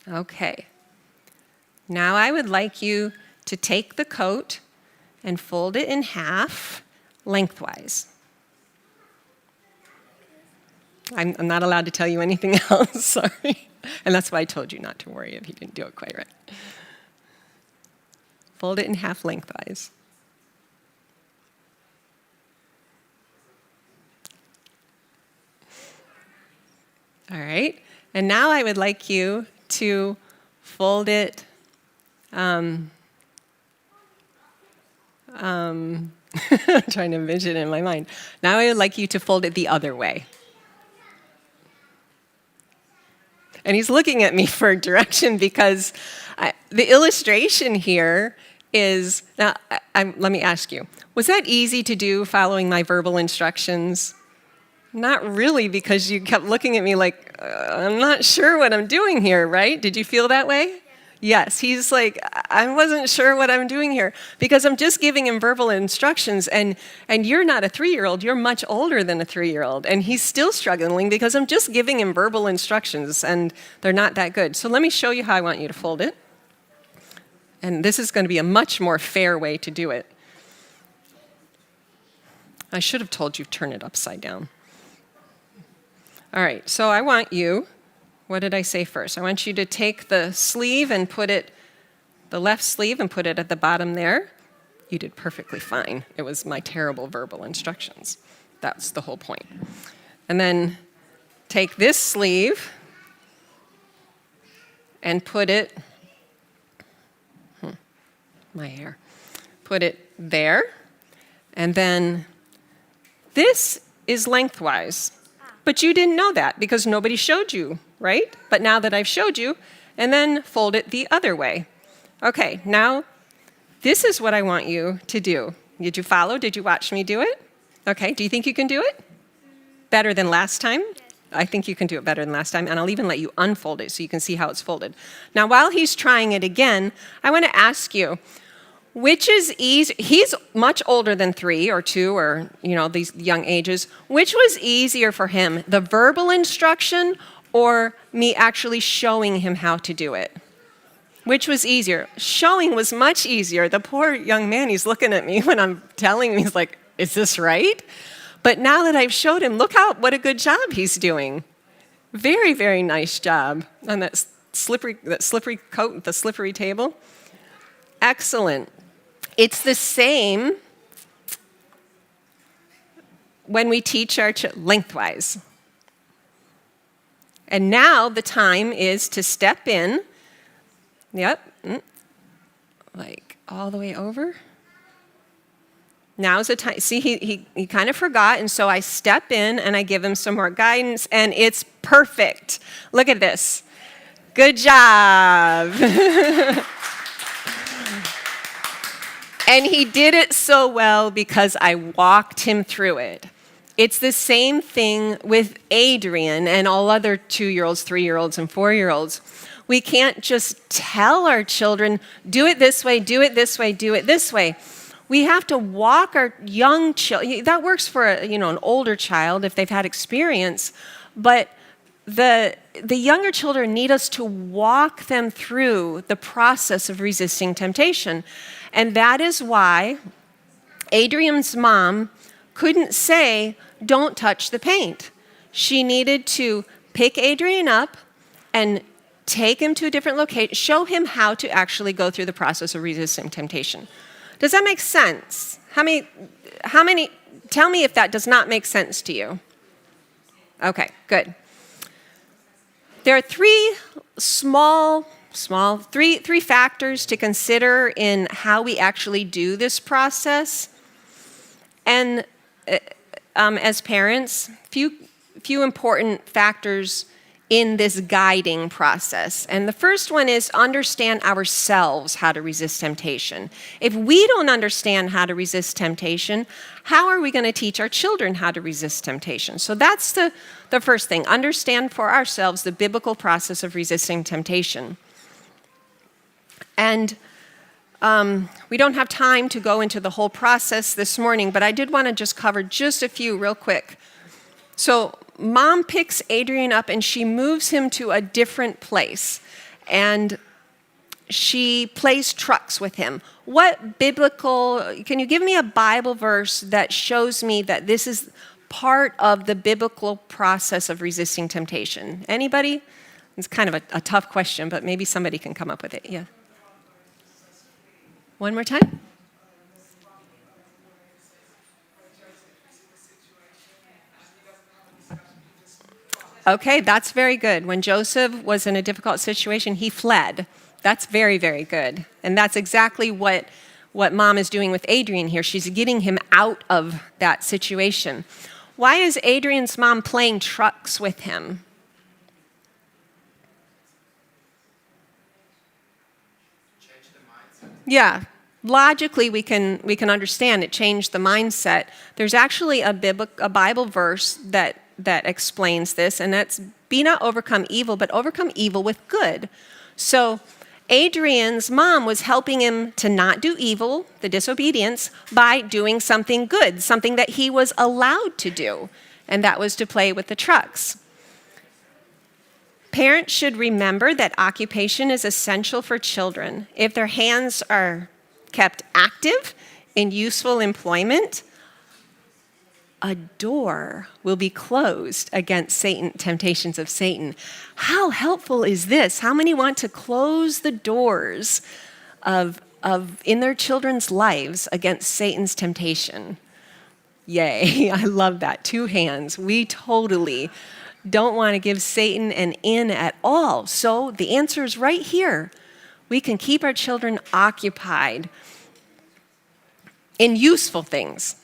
Okay. Now I would like you to take the coat and fold it in half lengthwise. I'm not allowed to tell you anything else, sorry. And that's why I told you not to worry if you didn't do it quite right. Fold it in half lengthwise. All right, and now I would like you to fold it, I'm trying to envision it in my mind. Now I would like you to fold it the other way. And he's looking at me for direction because the illustration here is, now let me ask you, was that easy to do following my verbal instructions? Not really, because you kept looking at me like, I'm not sure what I'm doing here, right? Did you feel that way? Yes, he's like, I wasn't sure what I'm doing here because I'm just giving him verbal instructions and you're not a 3-year-old, you're much older than a 3-year-old and he's still struggling because I'm just giving him verbal instructions and they're not that good. So let me show you how I want you to fold it. And this is going to be a much more fair way to do it. I should have told you to turn it upside down. All right, so I want you, what did I say first? I want you to take the sleeve and put it, the left sleeve and put it at the bottom there. You did perfectly fine. It was my terrible verbal instructions. That's the whole point. And then take this sleeve and put it, my hair, put it there. And then this is lengthwise. But you didn't know that because nobody showed you, right? But now that I've showed you, and then fold it the other way. Okay, now this is what I want you to do. Did you follow? Did you watch me do it? Okay, do you think you can do it? Better than last time? Yes. I think you can do it better than last time, and I'll even let you unfold it so you can see how it's folded. Now, while he's trying it again, I want to ask you, which is easy? He's much older than 3 or 2 or, these young ages. Which was easier for him, the verbal instruction or me actually showing him how to do it? Which was easier? Showing was much easier. The poor young man, he's looking at me when I'm telling him, he's like, is this right? But now that I've showed him, look what a good job he's doing. Very, very nice job on that slippery coat with the slippery table. Excellent. It's the same when we teach our lengthwise. And now the time is to step in. Yep. Like all the way over. Now's the time. See, he kind of forgot, and so I step in and I give him some more guidance, and it's perfect. Look at this. Good job. And he did it so well because I walked him through it. It's the same thing with Adrian and all other 2-year-olds, 3-year-olds, and 4-year-olds. We can't just tell our children, do it this way, do it this way, do it this way. We have to walk our young children. That works for an older child if they've had experience, but the younger children need us to walk them through the process of resisting temptation. And that is why Adrian's mom couldn't say, don't touch the paint. She needed to pick Adrian up and take him to a different location, show him how to actually go through the process of resisting temptation. Does that make sense? How many, tell me if that does not make sense to you. Okay, good. There are three three factors to consider in how we actually do this process. And as parents, few important factors in this guiding process. And the first one is understand ourselves how to resist temptation. If we don't understand how to resist temptation, how are we going to teach our children how to resist temptation? So that's the first thing. Understand for ourselves the biblical process of resisting temptation. And we don't have time to go into the whole process this morning, but I did want to just cover just a few real quick. So mom picks Adrian up and she moves him to a different place. And she plays trucks with him. Can you give me a Bible verse that shows me that this is part of the biblical process of resisting temptation? Anybody? It's kind of a tough question, but maybe somebody can come up with it. Yeah. One more time. Okay, that's very good. When Joseph was in a difficult situation, he fled. That's very, very good. And that's exactly what mom is doing with Adrian here. She's getting him out of that situation. Why is Adrian's mom playing trucks with him? Change the mindset. Yeah. Logically, we can understand it changed the mindset. There's actually a Bible verse that explains this, and that's be not overcome evil, but overcome evil with good. So Adrian's mom was helping him to not do evil, the disobedience, by doing something good, something that he was allowed to do, and that was to play with the trucks. Parents should remember that occupation is essential for children. If their hands are kept active in useful employment, a door will be closed against temptations of Satan. How helpful is this? How many want to close the doors of in their children's lives against Satan's temptation? Yay, I love that. 2 hands. We totally don't want to give Satan an in at all. So the answer is right here. We can keep our children occupied in useful things.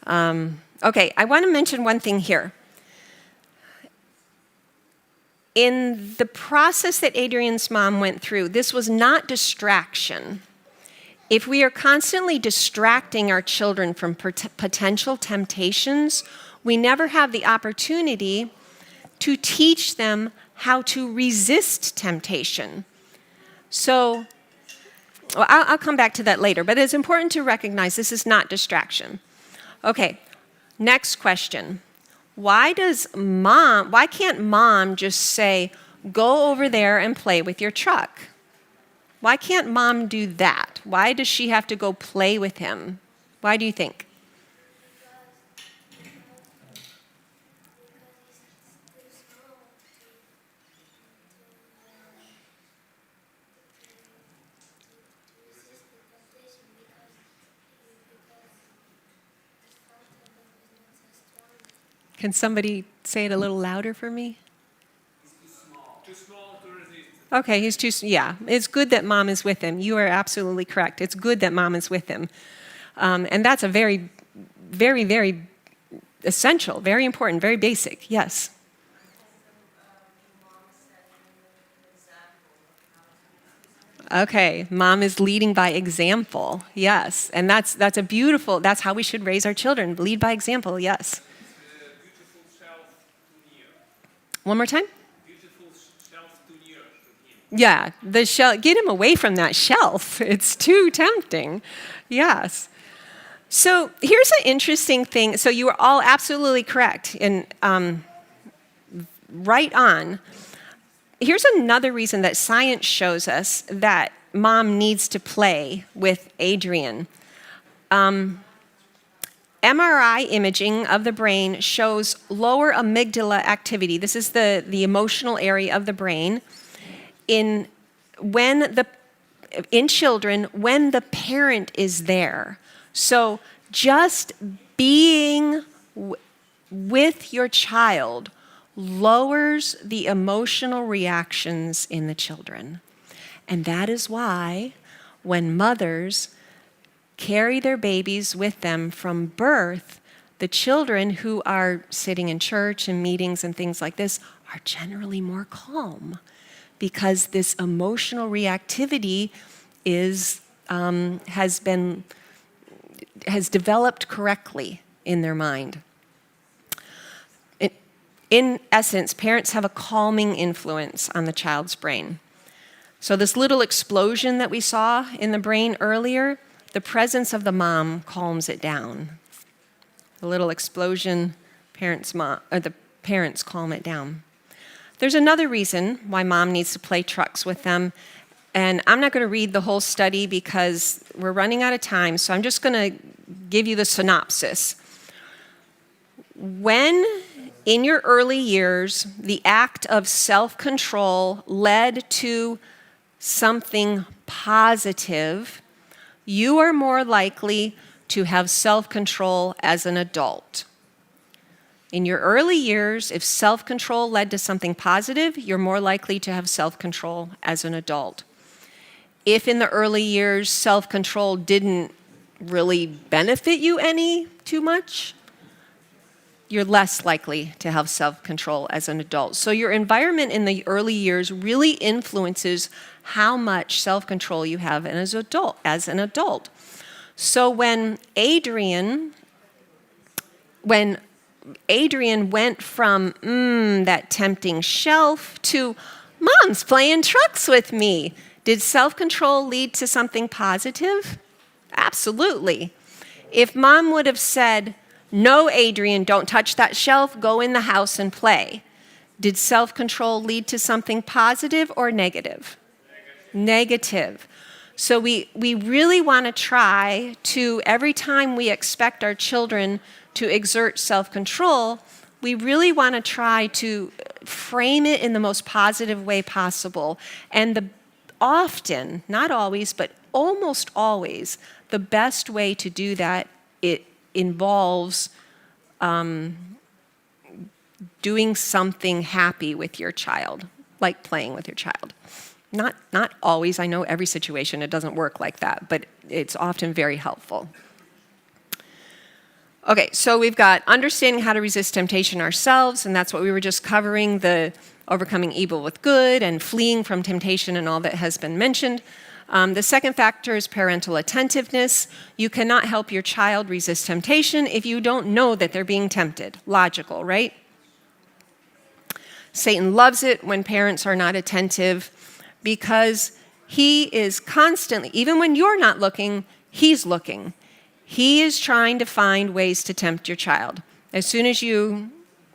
Okay, I want to mention one thing here. In the process that Adrian's mom went through, this was not distraction. If we are constantly distracting our children from potential temptations, we never have the opportunity to teach them how to resist temptation. So, I'll come back to that later, but it's important to recognize this is not distraction. Okay, next question. Why can't mom just say, go over there and play with your truck? Why can't mom do that? Why does she have to go play with him? Why do you think? Can somebody say it a little louder for me? He's too small to resist. Okay, yeah. It's good that mom is with him. You are absolutely correct. It's good that mom is with him. And that's a very, very, very essential, very important, very basic. Yes? Okay, mom is leading by example. Yes, and that's a beautiful. That's how we should raise our children. Lead by example. Yes. Beautiful self to near. One more time. Beautiful self to near to him. Yeah, the shelf. Get him away from that shelf. It's too tempting. Yes. So here's an interesting thing. So you are all absolutely correct and right on. Here's another reason that science shows us that mom needs to play with Adrian. MRI imaging of the brain shows lower amygdala activity. This is the emotional area of the brain in children when the parent is there. So just being with your child lowers the emotional reactions in the children. And that is why when mothers carry their babies with them from birth, the children who are sitting in church and meetings and things like this are generally more calm because this emotional reactivity has developed correctly in their mind. In essence, parents have a calming influence on the child's brain. So this little explosion that we saw in the brain earlier, the presence of the mom calms it down. The little explosion, the parents calm it down. There's another reason why mom needs to play trucks with them. And I'm not going to read the whole study because we're running out of time, so I'm just going to give you the synopsis. When in your early years, the act of self-control led to something positive, you are more likely to have self-control as an adult. In your early years, if self-control led to something positive, you're more likely to have self-control as an adult. If in the early years self-control didn't really benefit you any too much, you're less likely to have self-control as an adult. So your environment in the early years really influences how much self-control you have as an adult. So when Adrian went from that tempting shelf to mom's playing trucks with me, did self-control lead to something positive? Absolutely. If mom would have said, no, Adrian, don't touch that shelf, go in the house and play, did self-control lead to something positive or negative? Negative. So we really want to try to, every time we expect our children to exert self-control, we really want to try to frame it in the most positive way possible. And often, not always, but almost always, the best way to do that, it involves doing something happy with your child, like playing with your child. Not always. I know every situation it doesn't work like that, but it's often very helpful. Okay, so we've got understanding how to resist temptation ourselves, and that's what we were just covering, the overcoming evil with good and fleeing from temptation and all that has been mentioned. The second factor is parental attentiveness. You cannot help your child resist temptation if you don't know that they're being tempted. Logical, right? Satan loves it when parents are not attentive because he is constantly, even when you're not looking, he's looking. He is trying to find ways to tempt your child. As soon as you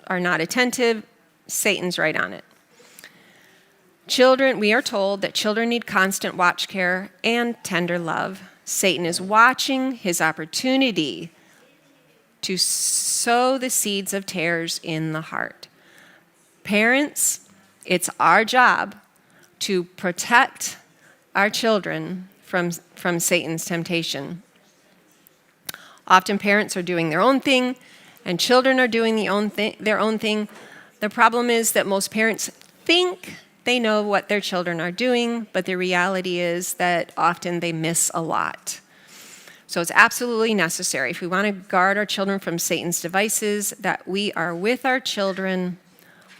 are not attentive, Satan's right on it. Children, we are told that children need constant watch care and tender love. Satan is watching his opportunity to sow the seeds of tares in the heart. Parents, it's our job to protect our children from Satan's temptation. Often parents are doing their own thing, and children are doing their own thing. The problem is that most parents think they know what their children are doing, but the reality is that often they miss a lot. So it's absolutely necessary, if we want to guard our children from Satan's devices, that we are with our children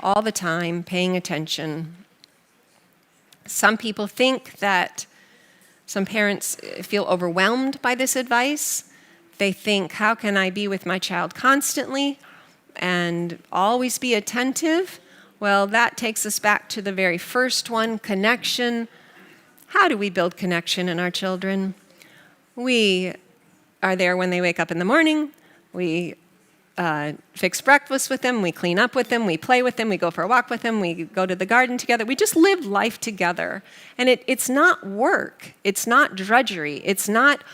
all the time, paying attention. Some people think that Some parents feel overwhelmed by this advice. They think, how can I be with my child constantly and always be attentive? Well, that takes us back to the very first one, connection. How do we build connection in our children? We are there when they wake up in the morning. We fix breakfast with them. We clean up with them. We play with them. We go for a walk with them. We go to the garden together. We just live life together. And it's not work. It's not drudgery. It's not,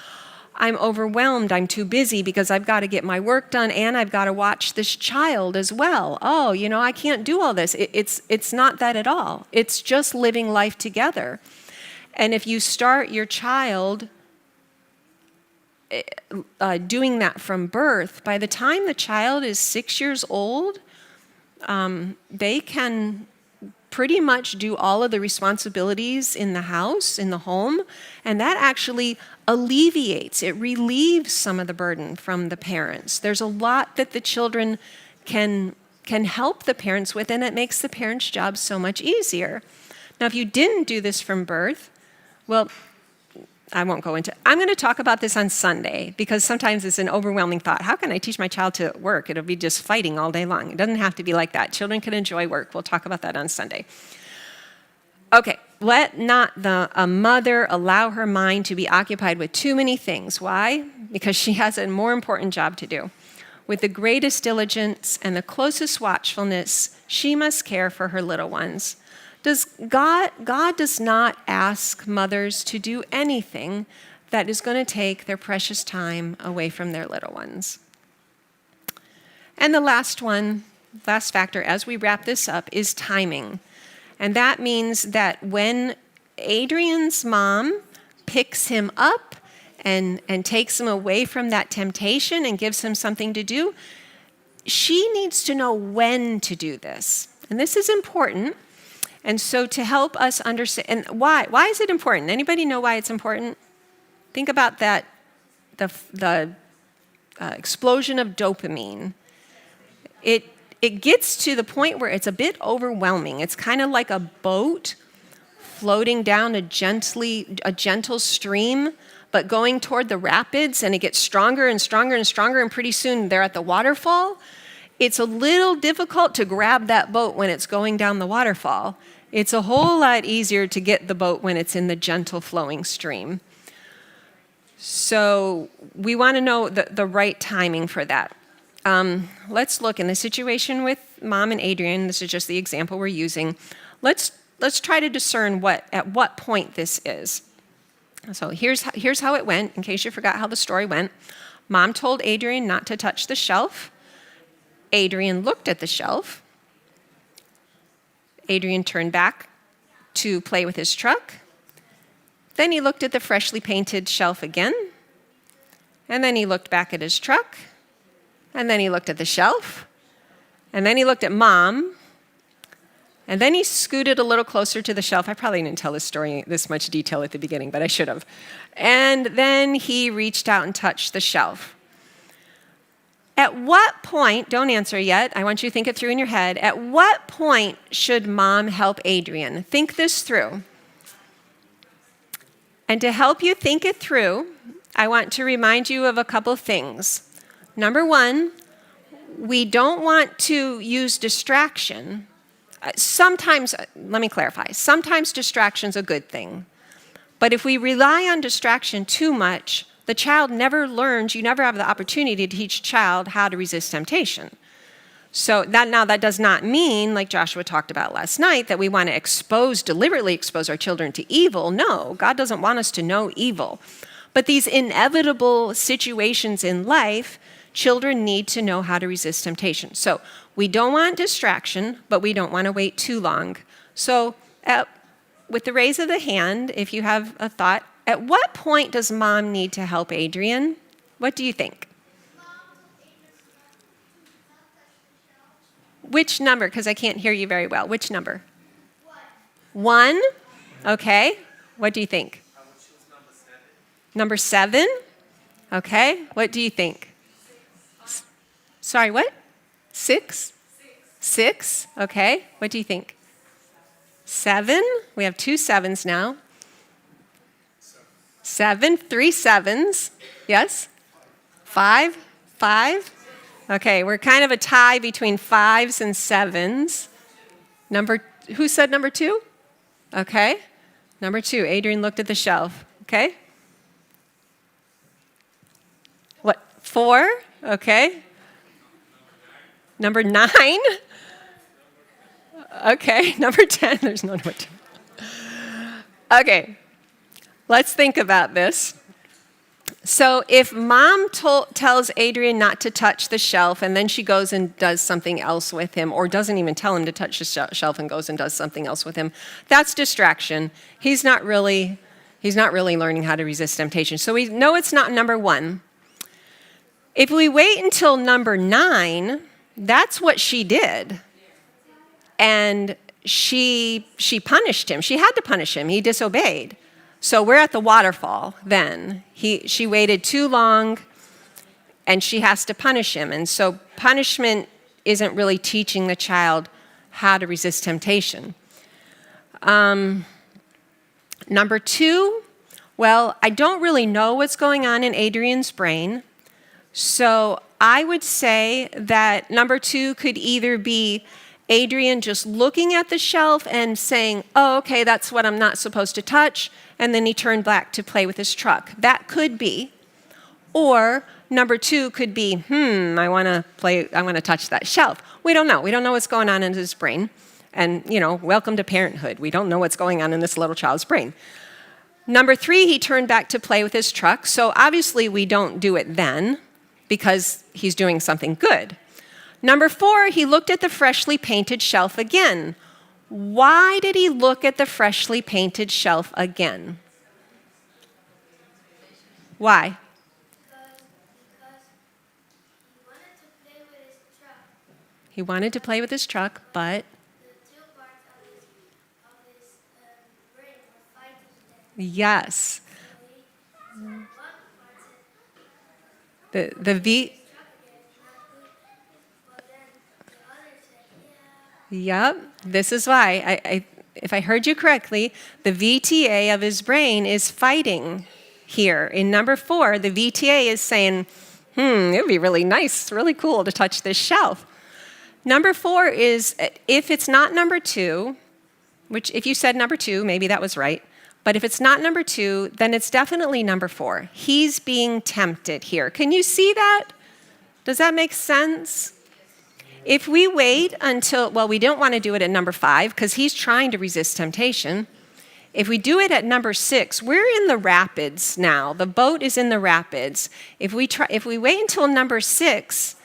I'm overwhelmed. I'm too busy because I've got to get my work done and I've got to watch this child as well. Oh, I can't do all this. It's not that at all. It's just living life together. And if you start your child doing that from birth, by the time the child is 6 years old, they can pretty much do all of the responsibilities in the house, in the home, and that actually it relieves some of the burden from the parents. There's a lot that the children can help the parents with, and it makes the parents' job so much easier. Now, if you didn't do this from birth, well, I'm going to talk about this on Sunday because sometimes it's an overwhelming thought. How can I teach my child to work? It'll be just fighting all day long. It doesn't have to be like that. Children can enjoy work. We'll talk about that on Sunday. Okay, let not a mother allow her mind to be occupied with too many things. Why? Because she has a more important job to do. With the greatest diligence and the closest watchfulness, she must care for her little ones. God does not ask mothers to do anything that is going to take their precious time away from their little ones. And the last factor as we wrap this up is timing. And that means that when Adrian's mom picks him up and takes him away from that temptation and gives him something to do, she needs to know when to do this. And this is important. And so to help us understand, and why is it important? Anybody know why it's important? Think about that, the explosion of dopamine. It gets to the point where it's a bit overwhelming. It's kind of like a boat floating down a gentle stream, but going toward the rapids, and it gets stronger and stronger and stronger, and pretty soon they're at the waterfall. It's a little difficult to grab that boat when it's going down the waterfall. It's a whole lot easier to get the boat when it's in the gentle flowing stream. So we want to know the right timing for that. Let's look in the situation with Mom and Adrian. This is just the example we're using. Let's try to discern at what point this is. So here's how it went, in case you forgot how the story went. Mom told Adrian not to touch the shelf. Adrian looked at the shelf. Adrian turned back to play with his truck. Then he looked at the freshly painted shelf again. And then he looked back at his truck. And then he looked at the shelf. And then he looked at Mom. And then he scooted a little closer to the shelf. I probably didn't tell this story in this much detail at the beginning, but I should have. And then he reached out and touched the shelf. At what point, don't answer yet, I want you to think it through in your head, at what point should Mom help Adrian? Think this through. And to help you think it through, I want to remind you of a couple of things. Number one, we don't want to use distraction. Sometimes, let me clarify, sometimes distraction's a good thing. But if we rely on distraction too much, the child never learns, you never have the opportunity to teach a child how to resist temptation. So that does not mean, like Joshua talked about last night, that we want to deliberately expose our children to evil. No, God doesn't want us to know evil. But these inevitable situations in life, children need to know how to resist temptation. So we don't want distraction, but we don't want to wait too long. So with the raise of the hand, if you have a thought, at what point does Mom need to help Adrian? What do you think? Which number? Because I can't hear you very well. Which number? 1. Okay. What do you think? Number 7? Okay. What do you think? Sorry, what? 6? 6? Okay. What do you think? 7? We have 2 7s now. 7, 3 sevens. Yes? 5? 5? Okay, we're kind of a tie between 5s and 7s. Who said number 2? Okay. Number 2, Adrian looked at the shelf. Okay. What, 4? Okay. Number 9? Okay. Number 10, there's no number 10. Okay, let's think about this. So if mom tells Adrian not to touch the shelf and then she goes and does something else with him, or doesn't even tell him to touch the shelf and goes and does something else with him, that's distraction. He's not really learning how to resist temptation. So we know it's not number 1. If we wait until number 9, that's what she did. And she punished him. She had to punish him. He disobeyed. So we're at the waterfall then. She waited too long, and she has to punish him. And so punishment isn't really teaching the child how to resist temptation. Number 2, well, I don't really know what's going on in Adrian's brain. So I would say that number 2 could either be Adrian just looking at the shelf and saying, oh, okay, that's what I'm not supposed to touch, and then he turned back to play with his truck. That could be. Or number 2 could be, I want to touch that shelf. We don't know. We don't know what's going on in his brain. And, welcome to parenthood. We don't know what's going on in this little child's brain. Number 3, he turned back to play with his truck. So obviously we don't do it then because he's doing something good. Number 4, he looked at the freshly painted shelf again. Why did he look at the freshly painted shelf again? Why? Because He wanted to play with his truck, but the 2 parts of his brain were fighting. yes. The V. Yep, this is why. If I heard you correctly, the VTA of his brain is fighting here. In number 4, the VTA is saying, it would be really nice, really cool to touch this shelf. Number 4 is, if it's not number 2, which if you said number 2, maybe that was right. But if it's not number 2, then it's definitely number 4. He's being tempted here. Can you see that? Does that make sense? If we wait until, we don't want to do it at number 5 because he's trying to resist temptation. If we do it at number 6, we're in the rapids now. The boat is in the rapids. If we wait until number 6,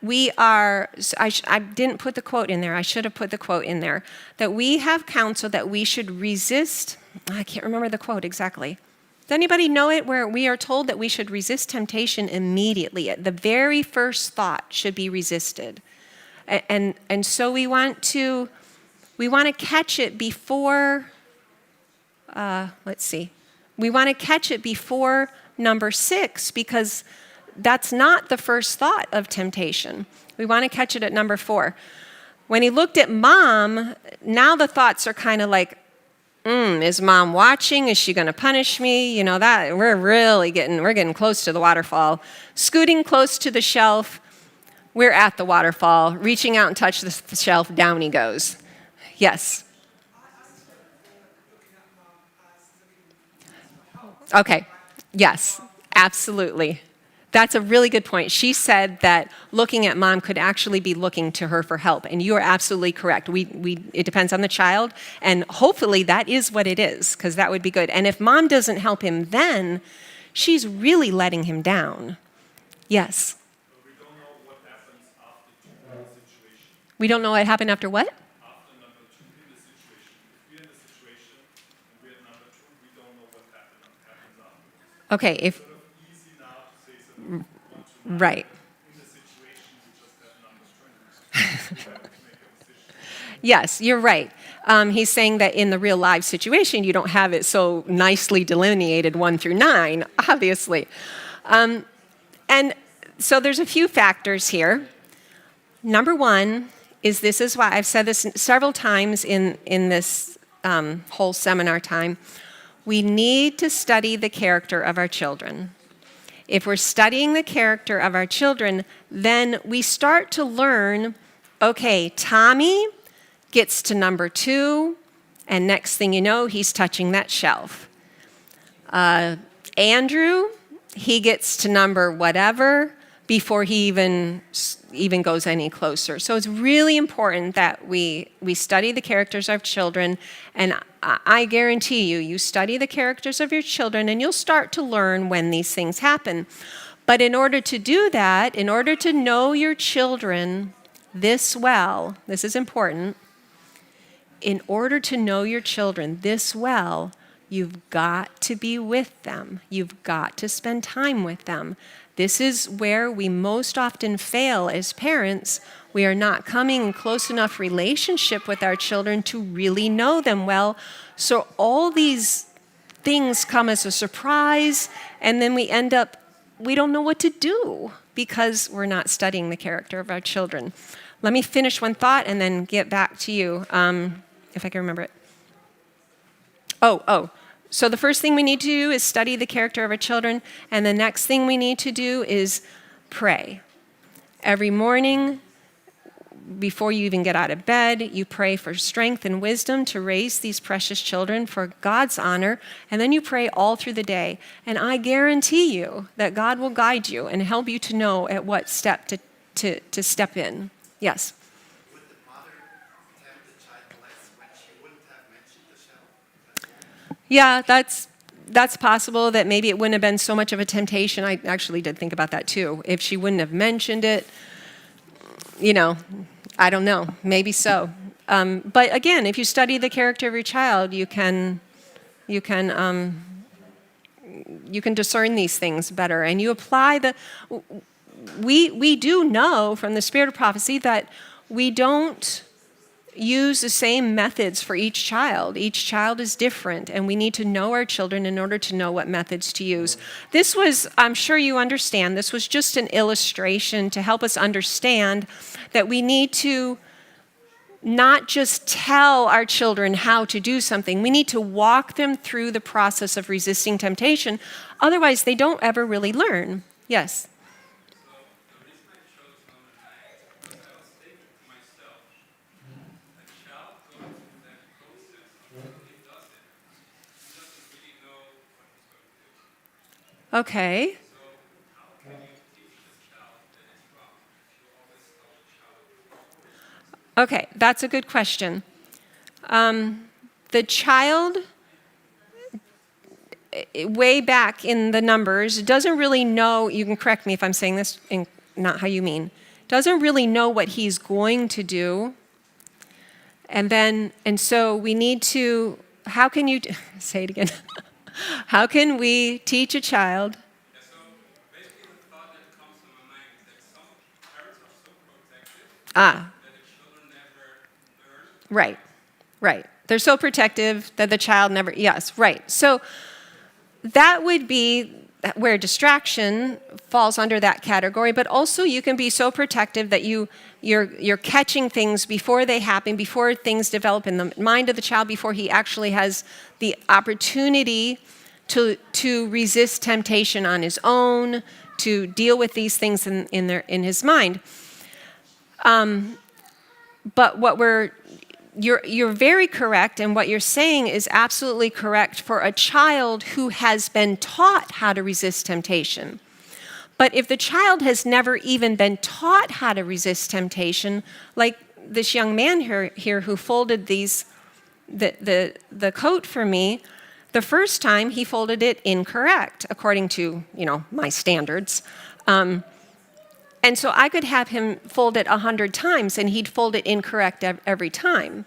we are, I didn't put the quote in there. I should have put the quote in there. That we have counsel that we should resist. I can't remember the quote exactly. Does anybody know it where we are told that we should resist temptation immediately? The very first thought should be resisted. And so we want to catch it before, we want to catch it before number 6 because that's not the first thought of temptation. We want to catch it at number 4. When he looked at mom, now the thoughts are kind of like, is mom watching? Is she going to punish me? That we're getting close to the waterfall. Scooting close to the shelf, we're at the waterfall. Reaching out and touch the shelf, down he goes. Yes. Okay. Yes, absolutely. That's a really good point. She said that looking at mom could actually be looking to her for help, and you are absolutely correct. It depends on the child, and hopefully that is what it is, because that would be good. And if mom doesn't help him then, she's really letting him down. Yes? We don't know what happens after 2 in the situation. We don't know what happened after what? After number 2 in the situation. If we're in the situation and we're at number 2, we don't know what happens after. Okay, if... Easy now to say something. Right. In the situation, we just have numbers 20. We have to make a decision. Yes, you're right. He's saying that in the real live situation, you don't have it so nicely delineated 1 through 9, obviously. And so there's a few factors here. Number 1 is this is why I've said this several times in this whole seminar time. we need to study the character of our children. If we're studying the character of our children, then we start to learn, okay, Tommy gets to number 2, and next thing you know, he's touching that shelf. Andrew, he gets to number whatever before he even goes any closer. So it's really important that we study the characters of children, and I guarantee you study the characters of your children and you'll start to learn when these things happen. But in order to do that, in order to know your children this well, this is important, in order to know your children this well, you've got to be with them. You've got to spend time with them. This is where we most often fail as parents. We are not coming in close enough relationship with our children to really know them well. So all these things come as a surprise, and then we end up, we don't know what to do because we're not studying the character of our children. Let me finish one thought and then get back to you, if I can remember it. So the first thing we need to do is study the character of our children, and the next thing we need to do is pray. Every morning, before you even get out of bed, you pray for strength and wisdom to raise these precious children for God's honor, and then you pray all through the day. And I guarantee you that God will guide you and help you to know at what step to step in. Yes? Would the mother tempt the child less when she wouldn't have mentioned the shell? Yeah, that's possible, that maybe it wouldn't have been so much of a temptation. I actually did think about that too. If she wouldn't have mentioned it, I don't know, maybe so. But again, if you study the character of your child, you can discern these things better, and you apply the. We do know from the spirit of prophecy that we don't use the same methods for each child. Each child is different, and we need to know our children in order to know what methods to use. This was, I'm sure you understand, this was just an illustration to help us understand that we need to not just tell our children how to do something. We need to walk them through the process of resisting temptation. Otherwise, they don't ever really learn. Yes? Okay. Okay, that's a good question. The child, way back in the numbers, doesn't really know, you can correct me if I'm saying this in not how you mean, doesn't really know what he's going to do. And so we need to, how can you, say it again. How can we teach a child? Yeah, so basically the thought that comes to my mind is that some parents are so protective that the children never learn. Right. They're so protective that the child never, yes, right. So that would be where distraction falls under that category, but also you can be so protective that you're catching things before they happen, before things develop in the mind of the child, before he actually has the opportunity to resist temptation on his own, to deal with these things in his mind. But you're very correct, and what you're saying is absolutely correct for a child who has been taught how to resist temptation. But if the child has never even been taught how to resist temptation, like this young man here who folded the coat for me, the first time he folded it incorrect, according to my standards. And so I could have him fold it 100 times, and he'd fold it incorrect every time.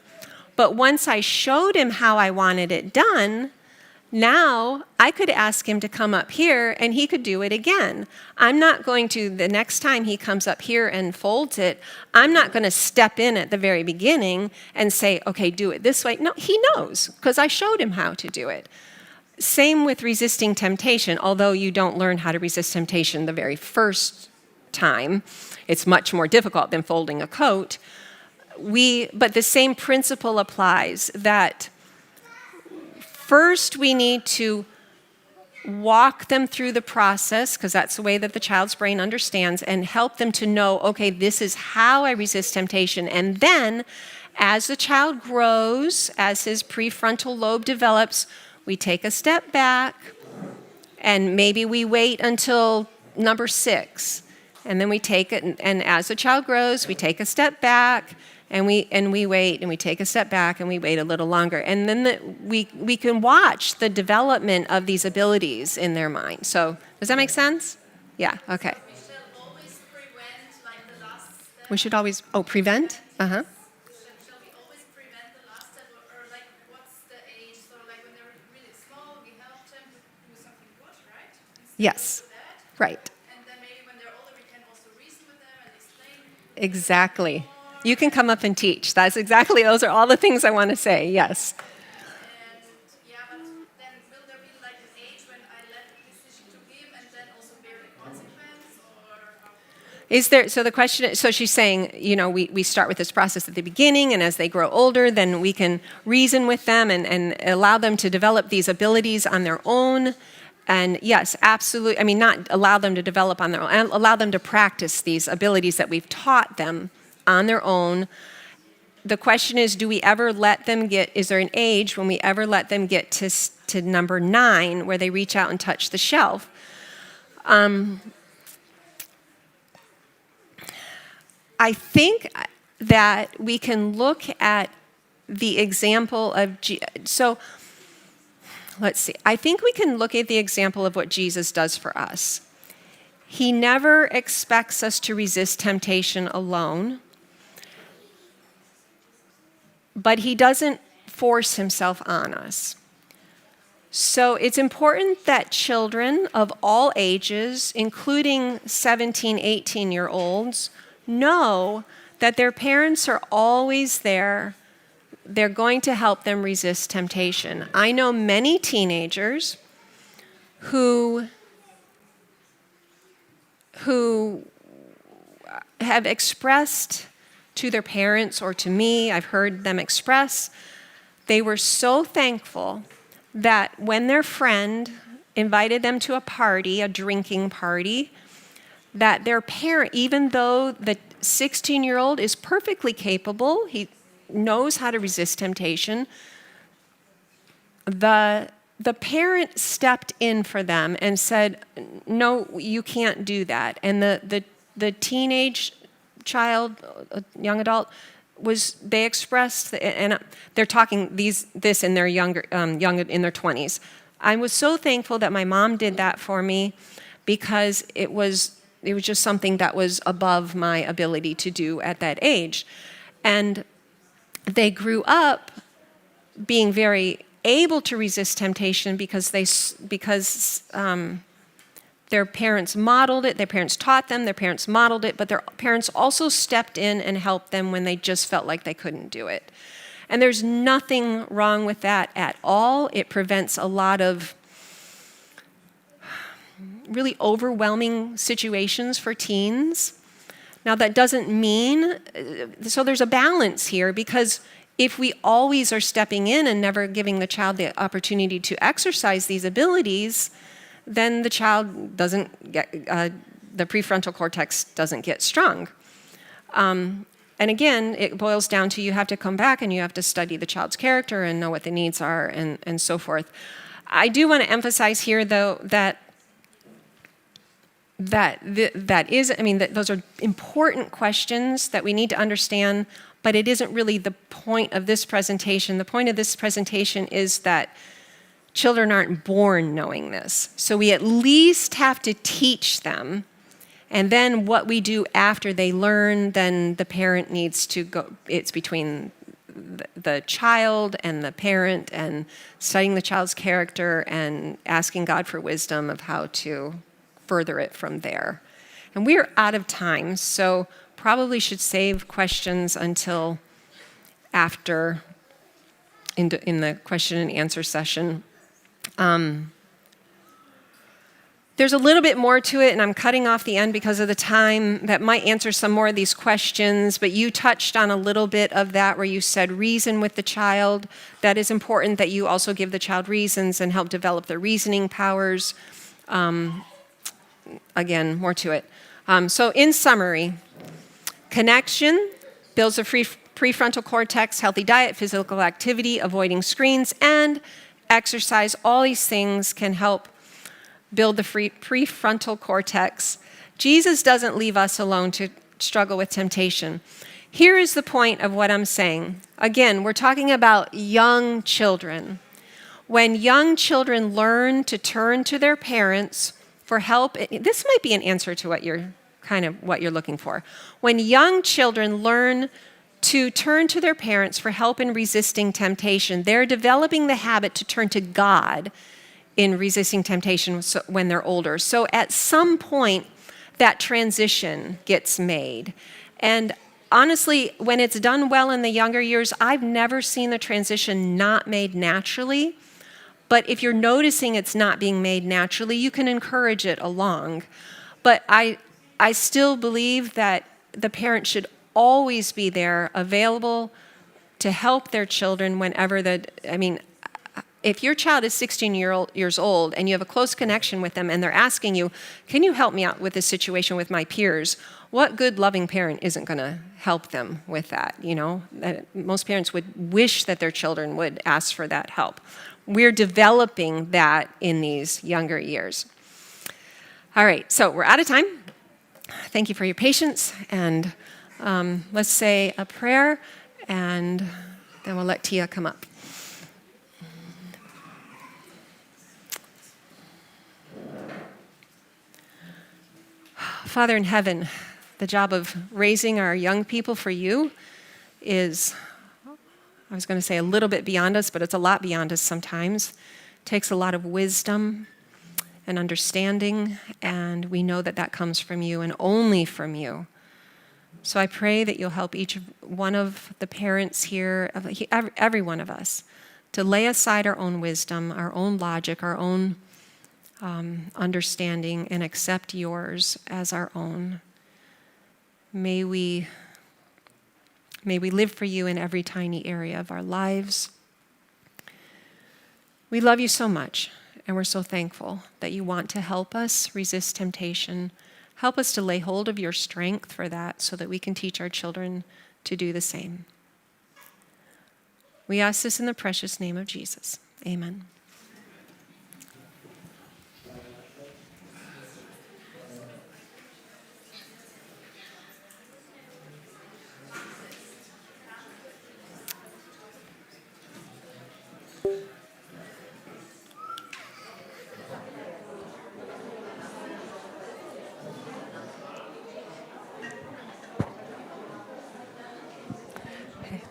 But once I showed him how I wanted it done, now I could ask him to come up here, and he could do it again. I'm not going to, the next time he comes up here and folds it, I'm not going to step in at the very beginning and say, okay, do it this way. No, he knows, because I showed him how to do it. Same with resisting temptation, although you don't learn how to resist temptation the very first time. It's much more difficult than folding a coat. But the same principle applies, that first we need to walk them through the process, because that's the way that the child's brain understands, and help them to know, okay, this is how I resist temptation. And then, as the child grows, as his prefrontal lobe develops, we take a step back, and maybe we wait until number 6. And then we take it, and as the child grows, we take a step back, and we wait, and we take a step back, and we wait a little longer. And then we can watch the development of these abilities in their mind. So does that make sense? Yeah, okay. We should always prevent like the last step. We should always, prevent? Uh-huh. Shall we always prevent the last step, or like what's the age? So like when they're really small, we help them to do something good, right? Instead Yes, of that. right. And then maybe when they're older, we can also reason with them and explain. Exactly. You can come up and teach. Those are all the things I want to say, yes. And yeah, but then will there be like an age when I let the decision to him and then also bear the consequence, or how? Is there, so the question, so she's saying, we start with this process at the beginning, and as they grow older, then we can reason with them and allow them to develop these abilities on their own. And yes, absolutely, I mean, not allow them to develop on their own, and allow them to practice these abilities that we've taught them on their own. The question is, do we ever let them is there an age when we ever let them get to number 9 where they reach out and touch the shelf? I think that we can look at the example of, so let's see. I think we can look at the example of what Jesus does for us. He never expects us to resist temptation alone, but he doesn't force himself on us. So it's important that children of all ages, including 17, 18-year-olds, know that their parents are always there. They're going to help them resist temptation. I know many teenagers who have expressed to their parents or to me, I've heard them express, they were so thankful that when their friend invited them to a party, a drinking party, that their parent, even though the 16-year-old is perfectly capable, he knows how to resist temptation, the parent stepped in for them and said, no, you can't do that. And the teenage child, young adult, they expressed, and they're talking this in their young in their 20s. I was so thankful that my mom did that for me, because it was just something that was above my ability to do at that age. And they grew up being very able to resist temptation because their parents modeled it, their parents taught them, their parents modeled it, but their parents also stepped in and helped them when they just felt like they couldn't do it. And there's nothing wrong with that at all. It prevents a lot of really overwhelming situations for teens. Now, that doesn't mean, so there's a balance here, because if we always are stepping in and never giving the child the opportunity to exercise these abilities, then the child doesn't get, the prefrontal cortex doesn't get strong. And again, it boils down to you have to come back and you have to study the child's character and know what the needs are and so forth. I do want to emphasize here, though, that those are important questions that we need to understand, but it isn't really the point of this presentation. The point of this presentation is that children aren't born knowing this. So we at least have to teach them. And then what we do after they learn, then the parent needs to go, it's between the child and the parent, and studying the child's character and asking God for wisdom of how to further it from there. And we are out of time, so probably should save questions until after in the question and answer session. There's a little bit more to it, and I'm cutting off the end because of the time that might answer some more of these questions, but you touched on a little bit of that where you said reason with the child. That is important that you also give the child reasons and help develop their reasoning powers. Again, more to it. So in summary, connection builds a prefrontal cortex, healthy diet, physical activity, avoiding screens, and exercise. All these things can help build the prefrontal cortex. Jesus doesn't leave us alone to struggle with temptation. Here is the point of what I'm saying. Again, we're talking about young children. When young children learn to turn to their parents for help, this might be an answer to what you're looking for. When young children learn to turn to their parents for help in resisting temptation, they're developing the habit to turn to God in resisting temptation when they're older. So at some point, that transition gets made. And honestly, when it's done well in the younger years, I've never seen the transition not made naturally. But if you're noticing it's not being made naturally, you can encourage it along. But I still believe that the parent should always be there, available to help their children whenever if your child is 16 years old and you have a close connection with them and they're asking you, can you help me out with this situation with my peers? What good, loving parent isn't going to help them with that, Most parents would wish that their children would ask for that help. We're developing that in these younger years. All right, so we're out of time. Thank you for your patience, and let's say a prayer, and then we'll let Tia come up. Father in heaven, the job of raising our young people for you is, I was going to say a little bit beyond us, but it's a lot beyond us sometimes. It takes a lot of wisdom and understanding, and we know that that comes from you and only from you. So I pray that you'll help each one of the parents here, every one of us, to lay aside our own wisdom, our own logic, our own understanding, and accept yours as our own. May we live for you in every tiny area of our lives. We love you so much, and we're so thankful that you want to help us resist temptation. Help us to lay hold of your strength for that so that we can teach our children to do the same. We ask this in the precious name of Jesus. Amen.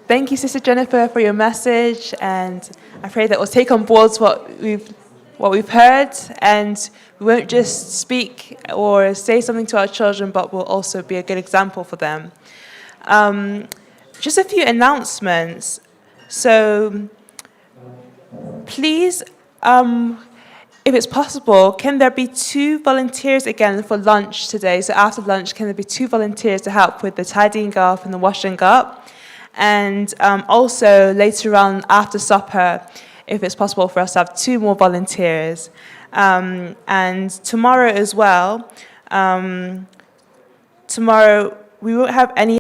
Thank you, Sister Jennifer, for your message, and I pray that we'll take on board what we've heard, and we won't just speak or say something to our children, but we'll also be a good example for them. Just a few announcements. So please, if it's possible, can there be 2 volunteers again for lunch today? So after lunch, can there be 2 volunteers to help with the tidying up and the washing up? And also later on after supper, if it's possible for us to have 2 more volunteers. And tomorrow as well, tomorrow we won't have any